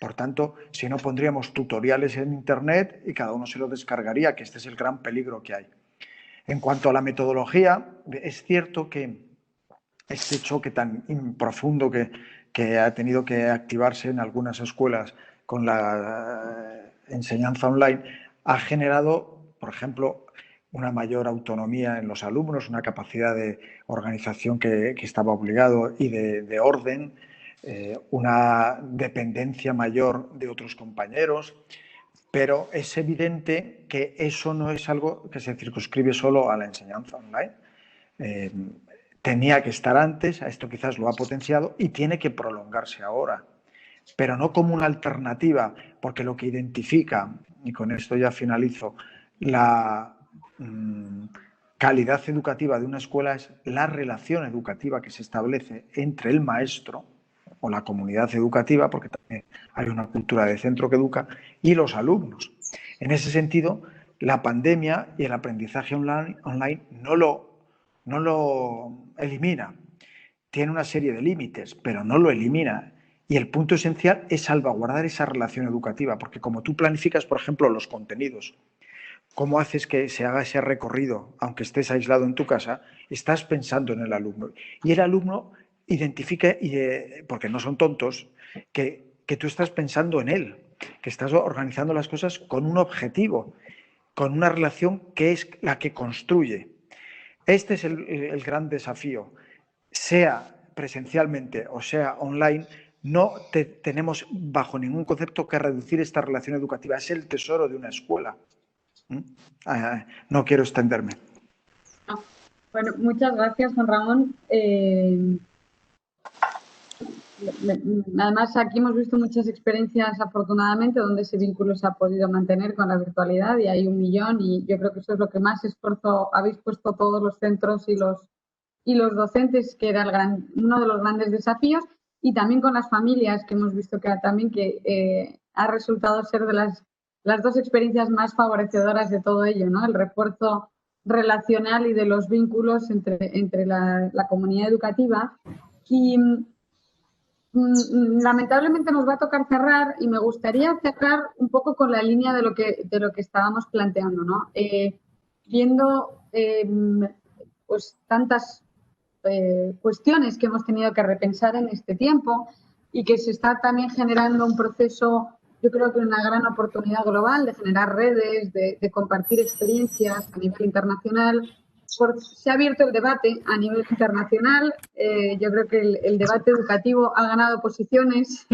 Por tanto, si no, pondríamos tutoriales en Internet y cada uno se lo descargaría, que este es el gran peligro que hay. En cuanto a la metodología, es cierto que este choque tan profundo que ha tenido que activarse en algunas escuelas con la enseñanza online, ha generado, por ejemplo, una mayor autonomía en los alumnos, una capacidad de organización que estaba obligado y de orden, una dependencia mayor de otros compañeros, pero es evidente que eso no es algo que se circunscribe solo a la enseñanza online. Tenía que estar antes, a esto quizás lo ha potenciado y tiene que prolongarse ahora, pero no como una alternativa, porque lo que identifica, y con esto ya finalizo, la calidad educativa de una escuela es la relación educativa que se establece entre el maestro o la comunidad educativa, porque también hay una cultura de centro que educa, y los alumnos. En ese sentido, la pandemia y el aprendizaje online no lo elimina. Tiene una serie de límites, pero no lo elimina. Y el punto esencial es salvaguardar esa relación educativa, porque como tú planificas, por ejemplo, los contenidos, cómo haces que se haga ese recorrido, aunque estés aislado en tu casa, estás pensando en el alumno. Y el alumno identifica, porque no son tontos, que tú estás pensando en él, que estás organizando las cosas con un objetivo, con una relación que es la que construye. Este es el gran desafío. Sea presencialmente o sea online, no tenemos bajo ningún concepto que reducir esta relación educativa. Es el tesoro de una escuela. No quiero extenderme. Bueno, muchas gracias, Juan Ramón. Además, aquí hemos visto muchas experiencias, afortunadamente, donde ese vínculo se ha podido mantener con la virtualidad y hay 1 millón, y yo creo que eso es lo que más esfuerzo habéis puesto todos los centros y los docentes, que era uno de los grandes desafíos, y también con las familias, que hemos visto que también ha resultado ser de las 2 experiencias más favorecedoras de todo ello, ¿no? El refuerzo relacional y de los vínculos entre la comunidad educativa. Y lamentablemente nos va a tocar cerrar, y me gustaría cerrar un poco con la línea de lo que estábamos planteando, ¿no? Viendo pues tantas cuestiones que hemos tenido que repensar en este tiempo, y que se está también generando un proceso, yo creo que una gran oportunidad global de generar redes, de compartir experiencias a nivel internacional. Se ha abierto el debate a nivel internacional. Yo creo que el debate educativo ha ganado posiciones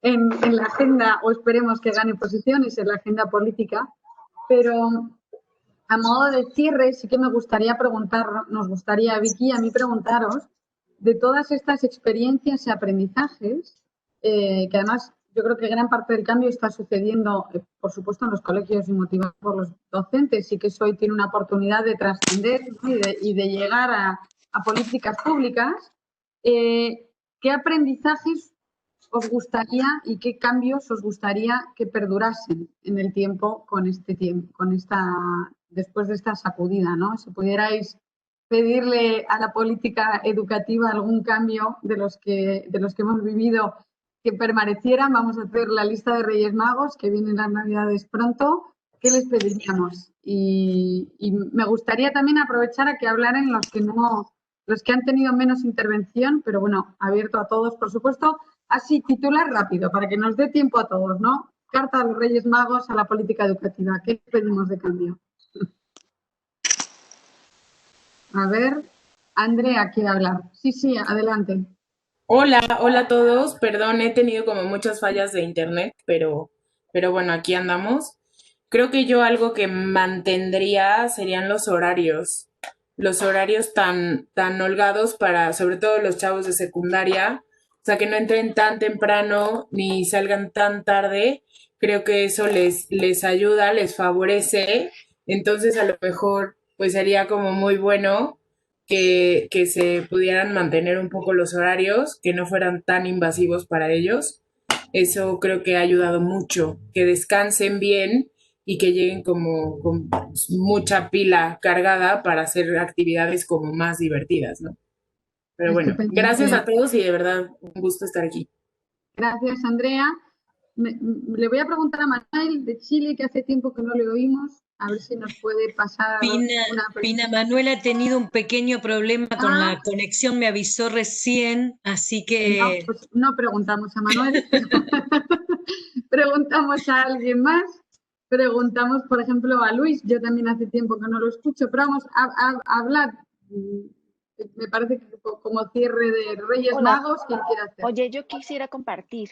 en la agenda, o esperemos que gane posiciones en la agenda política, pero a modo de cierre sí que nos gustaría, Vicky, a mí preguntaros de todas estas experiencias y aprendizajes, que además yo creo que gran parte del cambio está sucediendo, por supuesto, en los colegios y motivado por los docentes, y que eso hoy tiene una oportunidad de trascender, ¿no? y de llegar a políticas públicas. ¿Qué aprendizajes os gustaría y qué cambios os gustaría que perdurasen en el tiempo después de esta sacudida, ¿no? Si pudierais pedirle a la política educativa algún cambio de los que hemos vivido que permanecieran, vamos a hacer la lista de Reyes Magos, que vienen las Navidades pronto, ¿qué les pediríamos? Y me gustaría también aprovechar a que hablaran los que han tenido menos intervención, pero bueno, abierto a todos, por supuesto. Así, titular rápido, para que nos dé tiempo a todos, ¿no? Carta a los Reyes Magos a la política educativa. ¿Qué pedimos de cambio? A ver, Andrea quiere hablar. Sí, adelante. Hola a todos. Perdón, he tenido como muchas fallas de internet, pero bueno, aquí andamos. Creo que yo algo que mantendría serían los horarios tan holgados para, sobre todo los chavos de secundaria, o sea, que no entren tan temprano ni salgan tan tarde. Creo que eso les ayuda, les favorece. Entonces, a lo mejor, pues sería como muy bueno que se pudieran mantener un poco los horarios, que no fueran tan invasivos para ellos. Eso creo que ha ayudado mucho, que descansen bien y que lleguen como con mucha pila cargada para hacer actividades como más divertidas, ¿no? Pero bueno, gracias a todos y de verdad un gusto estar aquí. Gracias, Andrea. Le voy a preguntar a Manuel de Chile, que hace tiempo que no le oímos. A ver si nos puede pasar Pina Manuel ha tenido un pequeño problema con la conexión, me avisó recién, así que... No, pues no preguntamos a Manuel, preguntamos a alguien más, preguntamos, por ejemplo, a Luis, yo también hace tiempo que no lo escucho, pero vamos a hablar, me parece que como cierre de Reyes Magos, ¿quién quiere hacer? Oye, yo quisiera compartir.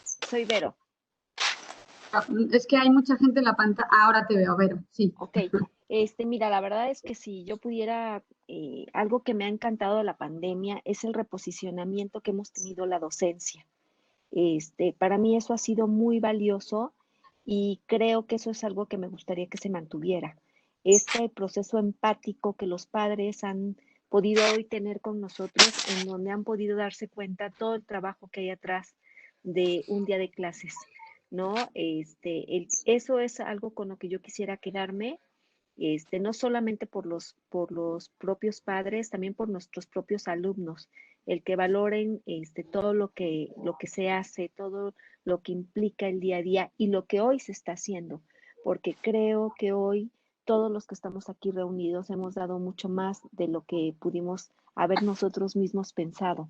Soy Vero. Es que hay mucha gente en la pantalla. Ahora te veo, Vero, sí. Ok. Mira, la verdad es que si yo pudiera, algo que me ha encantado de la pandemia es el reposicionamiento que hemos tenido la docencia. Para mí eso ha sido muy valioso y creo que eso es algo que me gustaría que se mantuviera. Este proceso empático que los padres han podido hoy tener con nosotros, en donde han podido darse cuenta todo el trabajo que hay atrás de un día de clases, ¿no? Eso es algo con lo que yo quisiera quedarme, no solamente por los propios padres, también por nuestros propios alumnos, el que valoren todo lo que se hace, todo lo que implica el día a día y lo que hoy se está haciendo, porque creo que hoy todos los que estamos aquí reunidos hemos dado mucho más de lo que pudimos haber nosotros mismos pensado.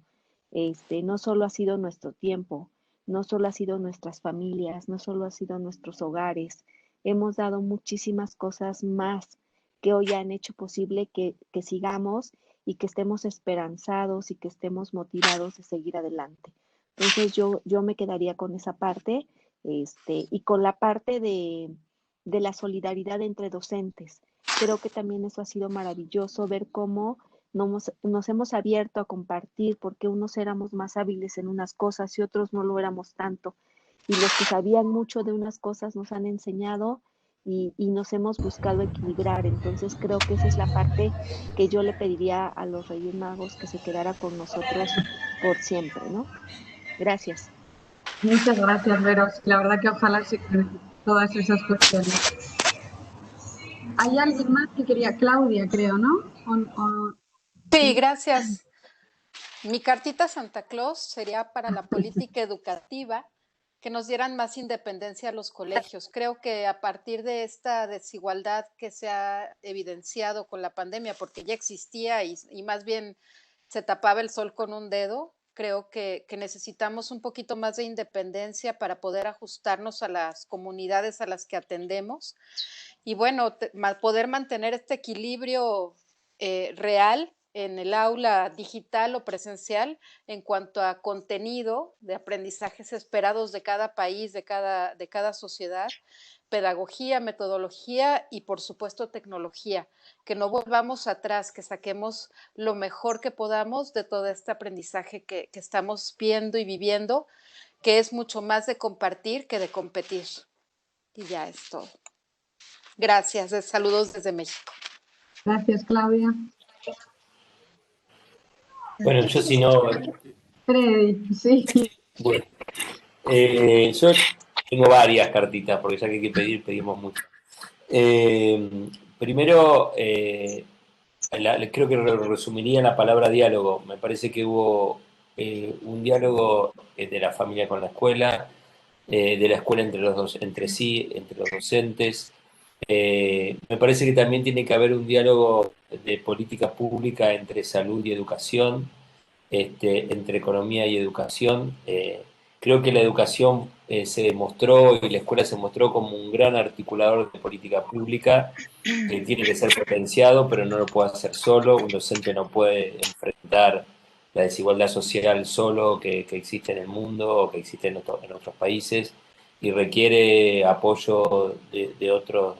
No solo ha sido nuestro tiempo, no solo ha sido nuestras familias, no solo ha sido nuestros hogares, hemos dado muchísimas cosas más que hoy han hecho posible que sigamos y que estemos esperanzados y que estemos motivados de seguir adelante. Entonces yo me quedaría con esa parte y con la parte de la solidaridad entre docentes. Creo que también eso ha sido maravilloso, ver cómo nos hemos abierto a compartir, porque unos éramos más hábiles en unas cosas y otros no lo éramos tanto. Y los que sabían mucho de unas cosas nos han enseñado y nos hemos buscado equilibrar. Entonces creo que esa es la parte que yo le pediría a los Reyes Magos, que se quedara con nosotros por siempre, ¿no? Gracias. Muchas gracias, Vero. La verdad que ojalá se queden todas esas cuestiones. ¿Hay alguien más que quería? Claudia, creo, ¿no? Sí, gracias. Mi cartita a Santa Claus sería para la política educativa, que nos dieran más independencia a los colegios. Creo que a partir de esta desigualdad que se ha evidenciado con la pandemia, porque ya existía y más bien se tapaba el sol con un dedo, creo que necesitamos un poquito más de independencia para poder ajustarnos a las comunidades a las que atendemos y bueno, poder mantener este equilibrio real en el aula digital o presencial en cuanto a contenido de aprendizajes esperados de cada país, de cada sociedad, pedagogía, metodología y por supuesto tecnología, que no volvamos atrás, que saquemos lo mejor que podamos de todo este aprendizaje que estamos viendo y viviendo, que es mucho más de compartir que de competir. Y ya es todo. Gracias, saludos desde México. Gracias, Claudia. Bueno, yo si no... Freddy, sí. Bueno, yo tengo varias cartitas, porque ya que hay que pedir, pedimos mucho. Primero, creo que resumiría la palabra diálogo. Me parece que hubo un diálogo de la familia con la escuela, de la escuela entre sí, entre los docentes. Me parece que también tiene que haber un diálogo de política pública entre salud y educación, entre economía y educación. Creo que la educación se demostró y la escuela se mostró como un gran articulador de política pública que tiene que ser potenciado, pero no lo puede hacer solo. Un docente no puede enfrentar la desigualdad social solo que existe en el mundo o que existe en otros países y requiere apoyo de otros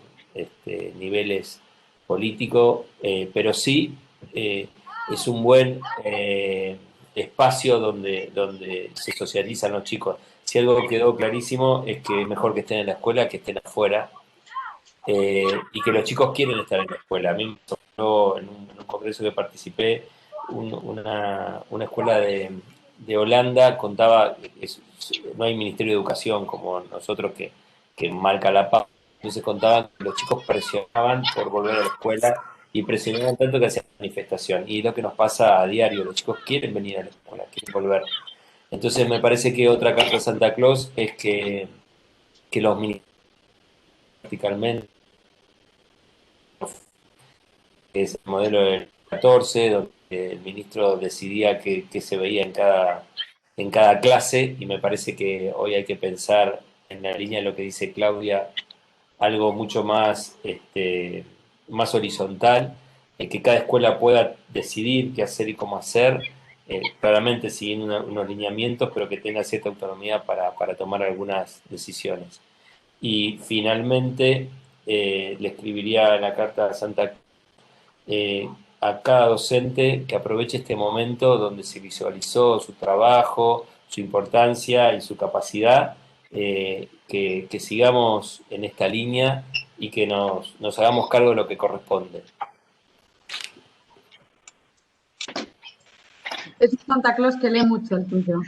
niveles políticos, pero sí es un buen espacio donde se socializan los chicos. Si algo quedó clarísimo es que es mejor que estén en la escuela que estén afuera, y que los chicos quieren estar en la escuela. A mí me tocó en un congreso que participé, una escuela de Holanda contaba, no hay Ministerio de Educación como nosotros que marca la pauta. Entonces contaban que los chicos presionaban por volver a la escuela y presionaban tanto que hacían manifestación. Y es lo que nos pasa a diario, los chicos quieren venir a la escuela, quieren volver. Entonces me parece que otra carta de Santa Claus es que los ministerios verticalmente, que es el modelo del 14, donde el ministro decidía qué se veía en cada clase, y me parece que hoy hay que pensar en la línea de lo que dice Claudia, algo mucho más, más horizontal, que cada escuela pueda decidir qué hacer y cómo hacer, claramente siguiendo unos lineamientos, pero que tenga cierta autonomía para tomar algunas decisiones. Y finalmente, le escribiría en la carta a Santa Cruz a cada docente que aproveche este momento donde se visualizó su trabajo, su importancia y su capacidad, que sigamos en esta línea y que nos hagamos cargo de lo que corresponde. Es Santa Claus que lee mucho el tuyo.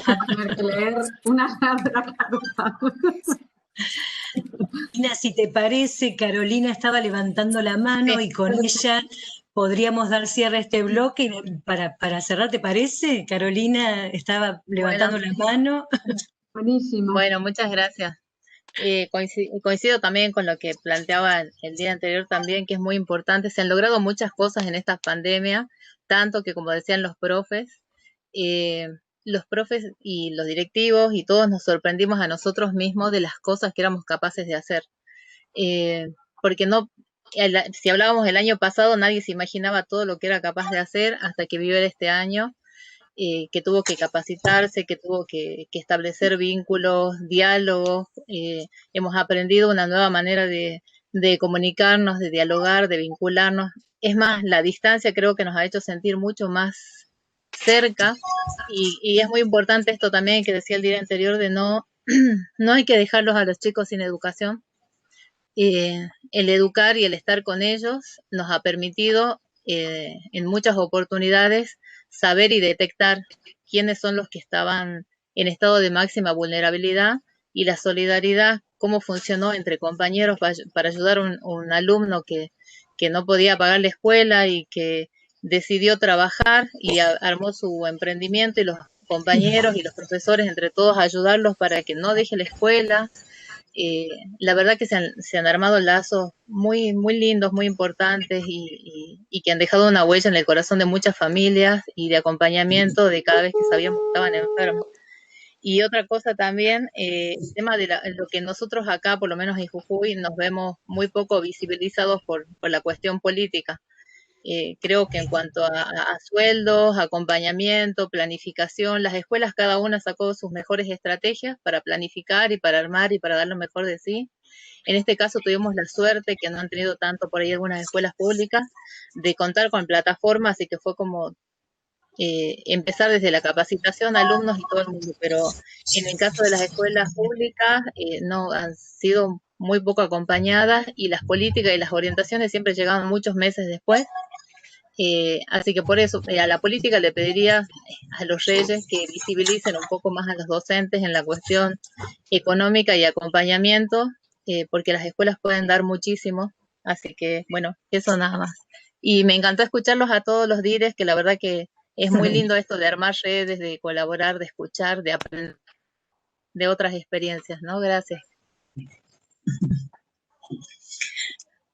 A tener que leer una de la carta. Carolina, si te parece, Carolina estaba levantando la mano y con ella podríamos dar cierre a este bloque. Para cerrar, ¿te parece? Carolina estaba levantando la mano. Buenísimo. Bueno, muchas gracias. Coincido también con lo que planteaba el día anterior también, que es muy importante. Se han logrado muchas cosas en esta pandemia, tanto que, como decían los profes y los directivos y todos nos sorprendimos a nosotros mismos de las cosas que éramos capaces de hacer. Porque si hablábamos el año pasado, nadie se imaginaba todo lo que era capaz de hacer hasta que vivió este año, que tuvo que capacitarse, que tuvo que establecer vínculos, diálogos. Hemos aprendido una nueva manera de comunicarnos, de dialogar, de vincularnos. Es más, la distancia creo que nos ha hecho sentir mucho más cerca, y es muy importante esto también que decía el día anterior, de no hay que dejarlos a los chicos sin educación. El educar y el estar con ellos nos ha permitido en muchas oportunidades saber y detectar quiénes son los que estaban en estado de máxima vulnerabilidad, y la solidaridad, cómo funcionó entre compañeros para ayudar a un alumno que no podía pagar la escuela y que decidió trabajar y armó su emprendimiento, y los compañeros y los profesores entre todos ayudarlos para que no deje la escuela. La verdad que se han armado lazos muy, muy lindos, muy importantes, y que han dejado una huella en el corazón de muchas familias y de acompañamiento de cada vez que sabíamos que estaban enfermos. Y otra cosa también, el tema de lo que nosotros acá, por lo menos en Jujuy, nos vemos muy poco visibilizados por la cuestión política. Creo que en cuanto a sueldos, acompañamiento, planificación, las escuelas cada una sacó sus mejores estrategias para planificar y para armar y para dar lo mejor de sí. En este caso tuvimos la suerte, que no han tenido tanto por ahí algunas escuelas públicas, de contar con plataformas, y que fue como empezar desde la capacitación a alumnos y todo el mundo, pero en el caso de las escuelas públicas no han sido muy poco acompañadas, y las políticas y las orientaciones siempre llegaban muchos meses después. Así que por eso a la política le pediría a los reyes que visibilicen un poco más a los docentes en la cuestión económica y acompañamiento, porque las escuelas pueden dar muchísimo. Así que, bueno, eso nada más. Y me encantó escucharlos a todos los dires, que la verdad que es muy lindo esto de armar redes, de colaborar, de escuchar, de aprender de otras experiencias, ¿no? Gracias.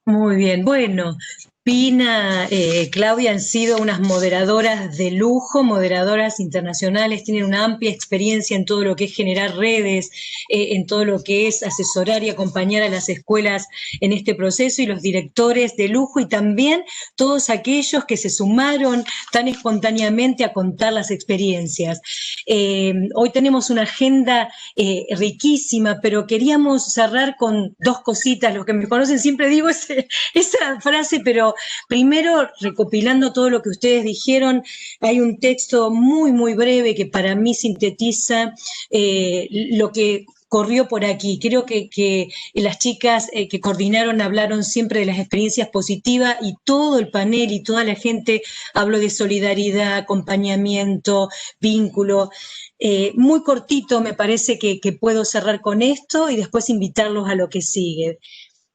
Muy bien, bueno, Pina, Claudia han sido unas moderadoras de lujo, moderadoras internacionales, tienen una amplia experiencia en todo lo que es generar redes, en todo lo que es asesorar y acompañar a las escuelas en este proceso, y los directores de lujo, y también todos aquellos que se sumaron tan espontáneamente a contar las experiencias. Hoy tenemos una agenda riquísima, pero queríamos cerrar con dos cositas. Los que me conocen siempre digo esa frase, pero primero, recopilando todo lo que ustedes dijeron, hay un texto muy, muy breve que para mí sintetiza lo que corrió por aquí. Creo que las chicas que coordinaron hablaron siempre de las experiencias positivas, y todo el panel y toda la gente habló de solidaridad, acompañamiento, vínculo. Muy cortito, me parece que puedo cerrar con esto y después invitarlos a lo que sigue.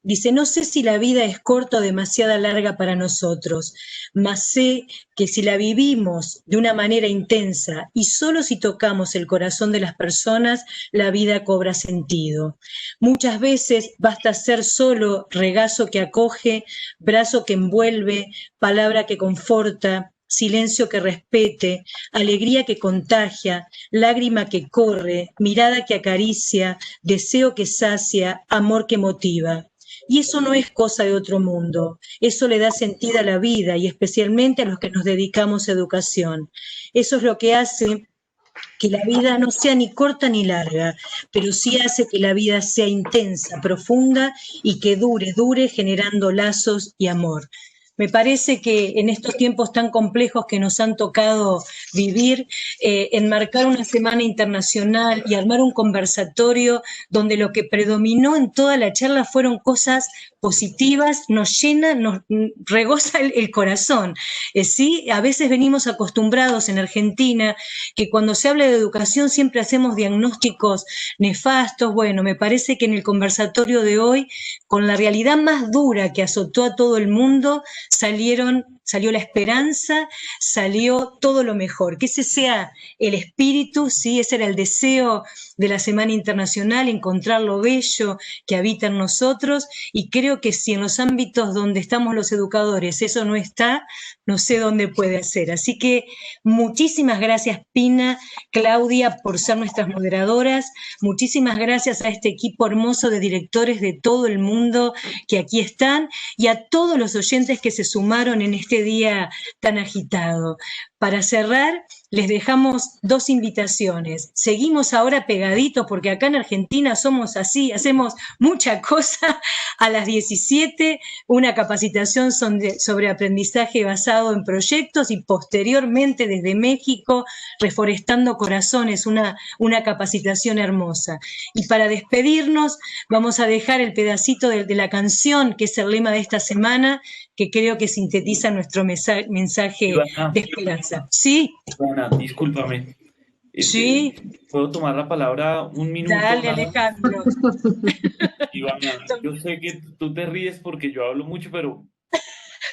Dice, no sé si la vida es corta o demasiado larga para nosotros, mas sé que si la vivimos de una manera intensa y solo si tocamos el corazón de las personas, la vida cobra sentido. Muchas veces basta ser solo regazo que acoge, brazo que envuelve, palabra que conforta, silencio que respete, alegría que contagia, lágrima que corre, mirada que acaricia, deseo que sacia, amor que motiva. Y eso no es cosa de otro mundo, eso le da sentido a la vida y especialmente a los que nos dedicamos a educación. Eso es lo que hace que la vida no sea ni corta ni larga, pero sí hace que la vida sea intensa, profunda y que dure generando lazos y amor. Me parece que en estos tiempos tan complejos que nos han tocado vivir, enmarcar una semana internacional y armar un conversatorio donde lo que predominó en toda la charla fueron cosas positivas, nos llena, nos regoza el corazón. Sí, a veces venimos acostumbrados en Argentina que cuando se habla de educación siempre hacemos diagnósticos nefastos. Bueno, me parece que en el conversatorio de hoy, con la realidad más dura que azotó a todo el mundo, salió la esperanza, salió todo lo mejor, que ese sea el espíritu, ¿sí? Ese era el deseo de la Semana Internacional, encontrar lo bello que habita en nosotros, y creo que si en los ámbitos donde estamos los educadores eso no está, no sé dónde puede ser. Así que muchísimas gracias, Pina, Claudia, por ser nuestras moderadoras, muchísimas gracias a este equipo hermoso de directores de todo el mundo que aquí están, y a todos los oyentes que se sumaron en este día tan agitado. Para cerrar, les dejamos dos invitaciones. Seguimos ahora pegaditos, porque acá en Argentina somos así, hacemos mucha cosa. A las 17, una capacitación sobre aprendizaje basado en proyectos, y posteriormente desde México, Reforestando Corazones, una capacitación hermosa. Y para despedirnos, vamos a dejar el pedacito de la canción, que es el lema de esta semana, que creo que sintetiza nuestro mensaje de esperanza. ¿Sí? Ivana, discúlpame. Sí. ¿Puedo tomar la palabra un minuto? Dale, Alejandro. Ivana, yo sé que tú te ríes porque yo hablo mucho, pero...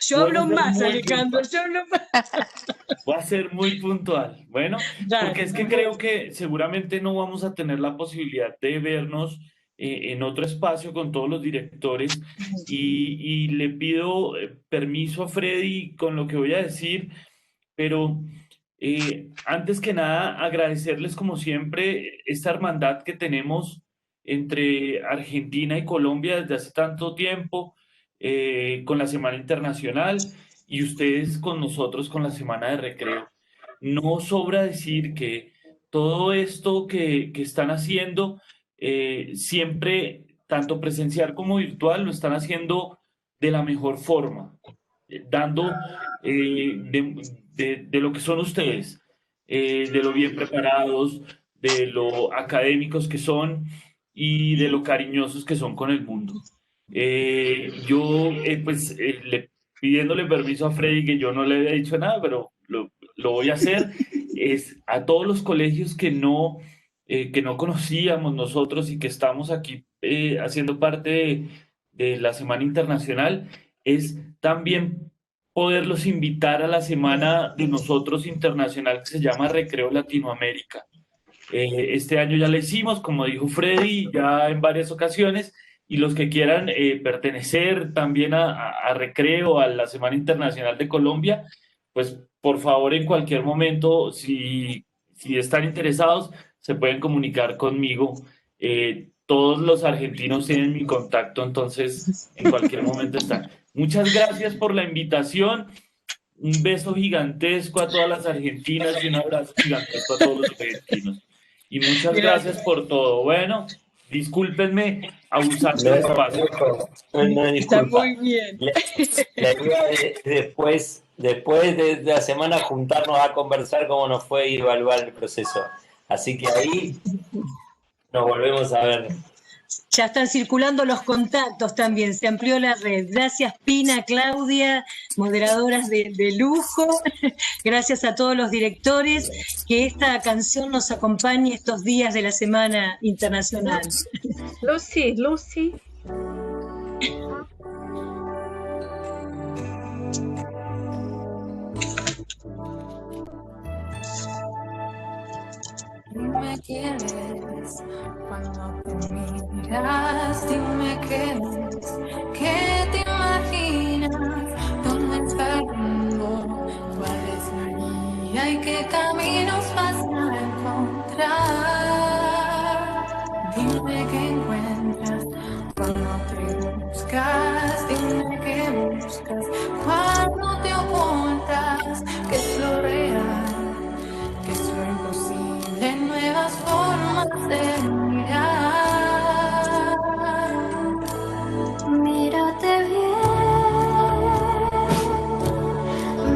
Yo hablo más, Alejandro, yo hablo más. Voy a ser muy puntual. Bueno, Dale. Porque es que creo que seguramente no vamos a tener la posibilidad de vernos en otro espacio con todos los directores, y le pido permiso a Freddy con lo que voy a decir, pero antes que nada agradecerles como siempre esta hermandad que tenemos entre Argentina y Colombia desde hace tanto tiempo, con la Semana Internacional, y ustedes con nosotros con la Semana de Recreo. No sobra decir que todo esto que están haciendo, siempre, tanto presencial como virtual, lo están haciendo de la mejor forma, dando de lo que son ustedes, de lo bien preparados, de lo académicos que son y de lo cariñosos que son con el mundo. Yo, pidiéndole permiso a Freddy, que yo no le había dicho nada, pero lo voy a hacer, es a todos los colegios que no conocíamos nosotros y que estamos aquí haciendo parte de la Semana Internacional, es también poderlos invitar a la semana de nosotros internacional, que se llama Recreo Latinoamérica. Este año ya la hicimos, como dijo Freddy, ya en varias ocasiones, y los que quieran pertenecer también a Recreo, a la Semana Internacional de Colombia, pues por favor en cualquier momento, si están interesados, se pueden comunicar conmigo. Todos los argentinos tienen mi contacto, entonces en cualquier momento están. Muchas gracias por la invitación. Un beso gigantesco a todas las argentinas y un abrazo gigantesco a todos los argentinos. Y muchas gracias por todo. Bueno, discúlpenme abusar del espacio. No, está muy bien. La idea es después de la semana juntarnos a conversar cómo nos fue y evaluar el proceso. Así que ahí nos volvemos a ver. Ya están circulando los contactos también, se amplió la red. Gracias, Pina, Claudia, moderadoras de lujo. Gracias a todos los directores. Que esta canción nos acompañe estos días de la Semana Internacional. Lucy. me quieres. Cuando te miras, dime qué es, qué te imaginas, dónde está el rumbo, cuál es la guía y qué caminos vas a encontrar. Dime qué encuentras cuando te buscas, dime qué buscas cuando te ocultas, qué es lo real, qué es lo imposible, nuevas formas de mirar. Mírate bien,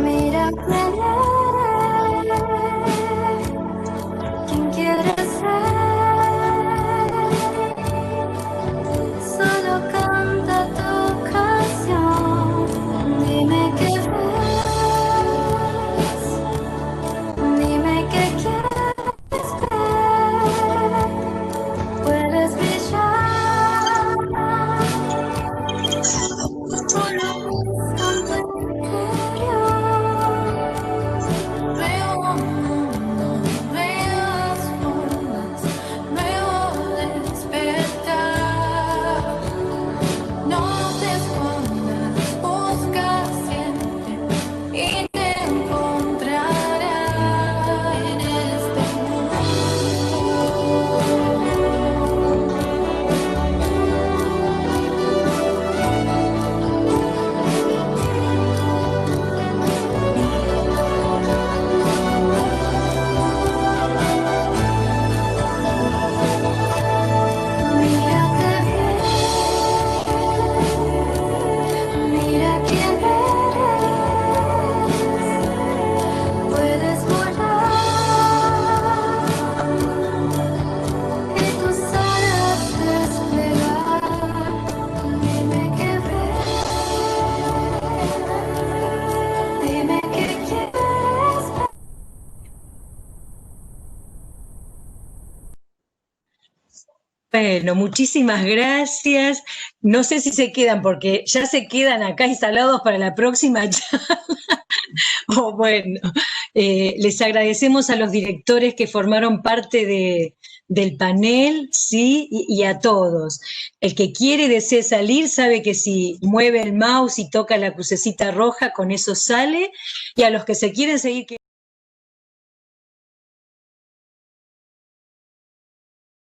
mira quién eres, quién quieres ser. Solo canta tu canción, dime qué ves, dime qué quieres ver, puedes brillar, con la luz en tu interior. Veo un mundo, veo las formas, veo despertar. No te escondas, busca siempre y te encontrarás en este mundo. Mírate bien, mira quién eres, puedes volar y tus alas desplegar. Dime qué ves, dime qué quieres ver. Bueno, muchísimas gracias. No sé si se quedan, porque ya se quedan acá instalados para la próxima charla. O bueno, les agradecemos a los directores que formaron parte del panel, ¿sí? Y a todos. El que quiere y desee salir sabe que si mueve el mouse y toca la crucecita roja, con eso sale. Y a los que se quieren seguir quedando,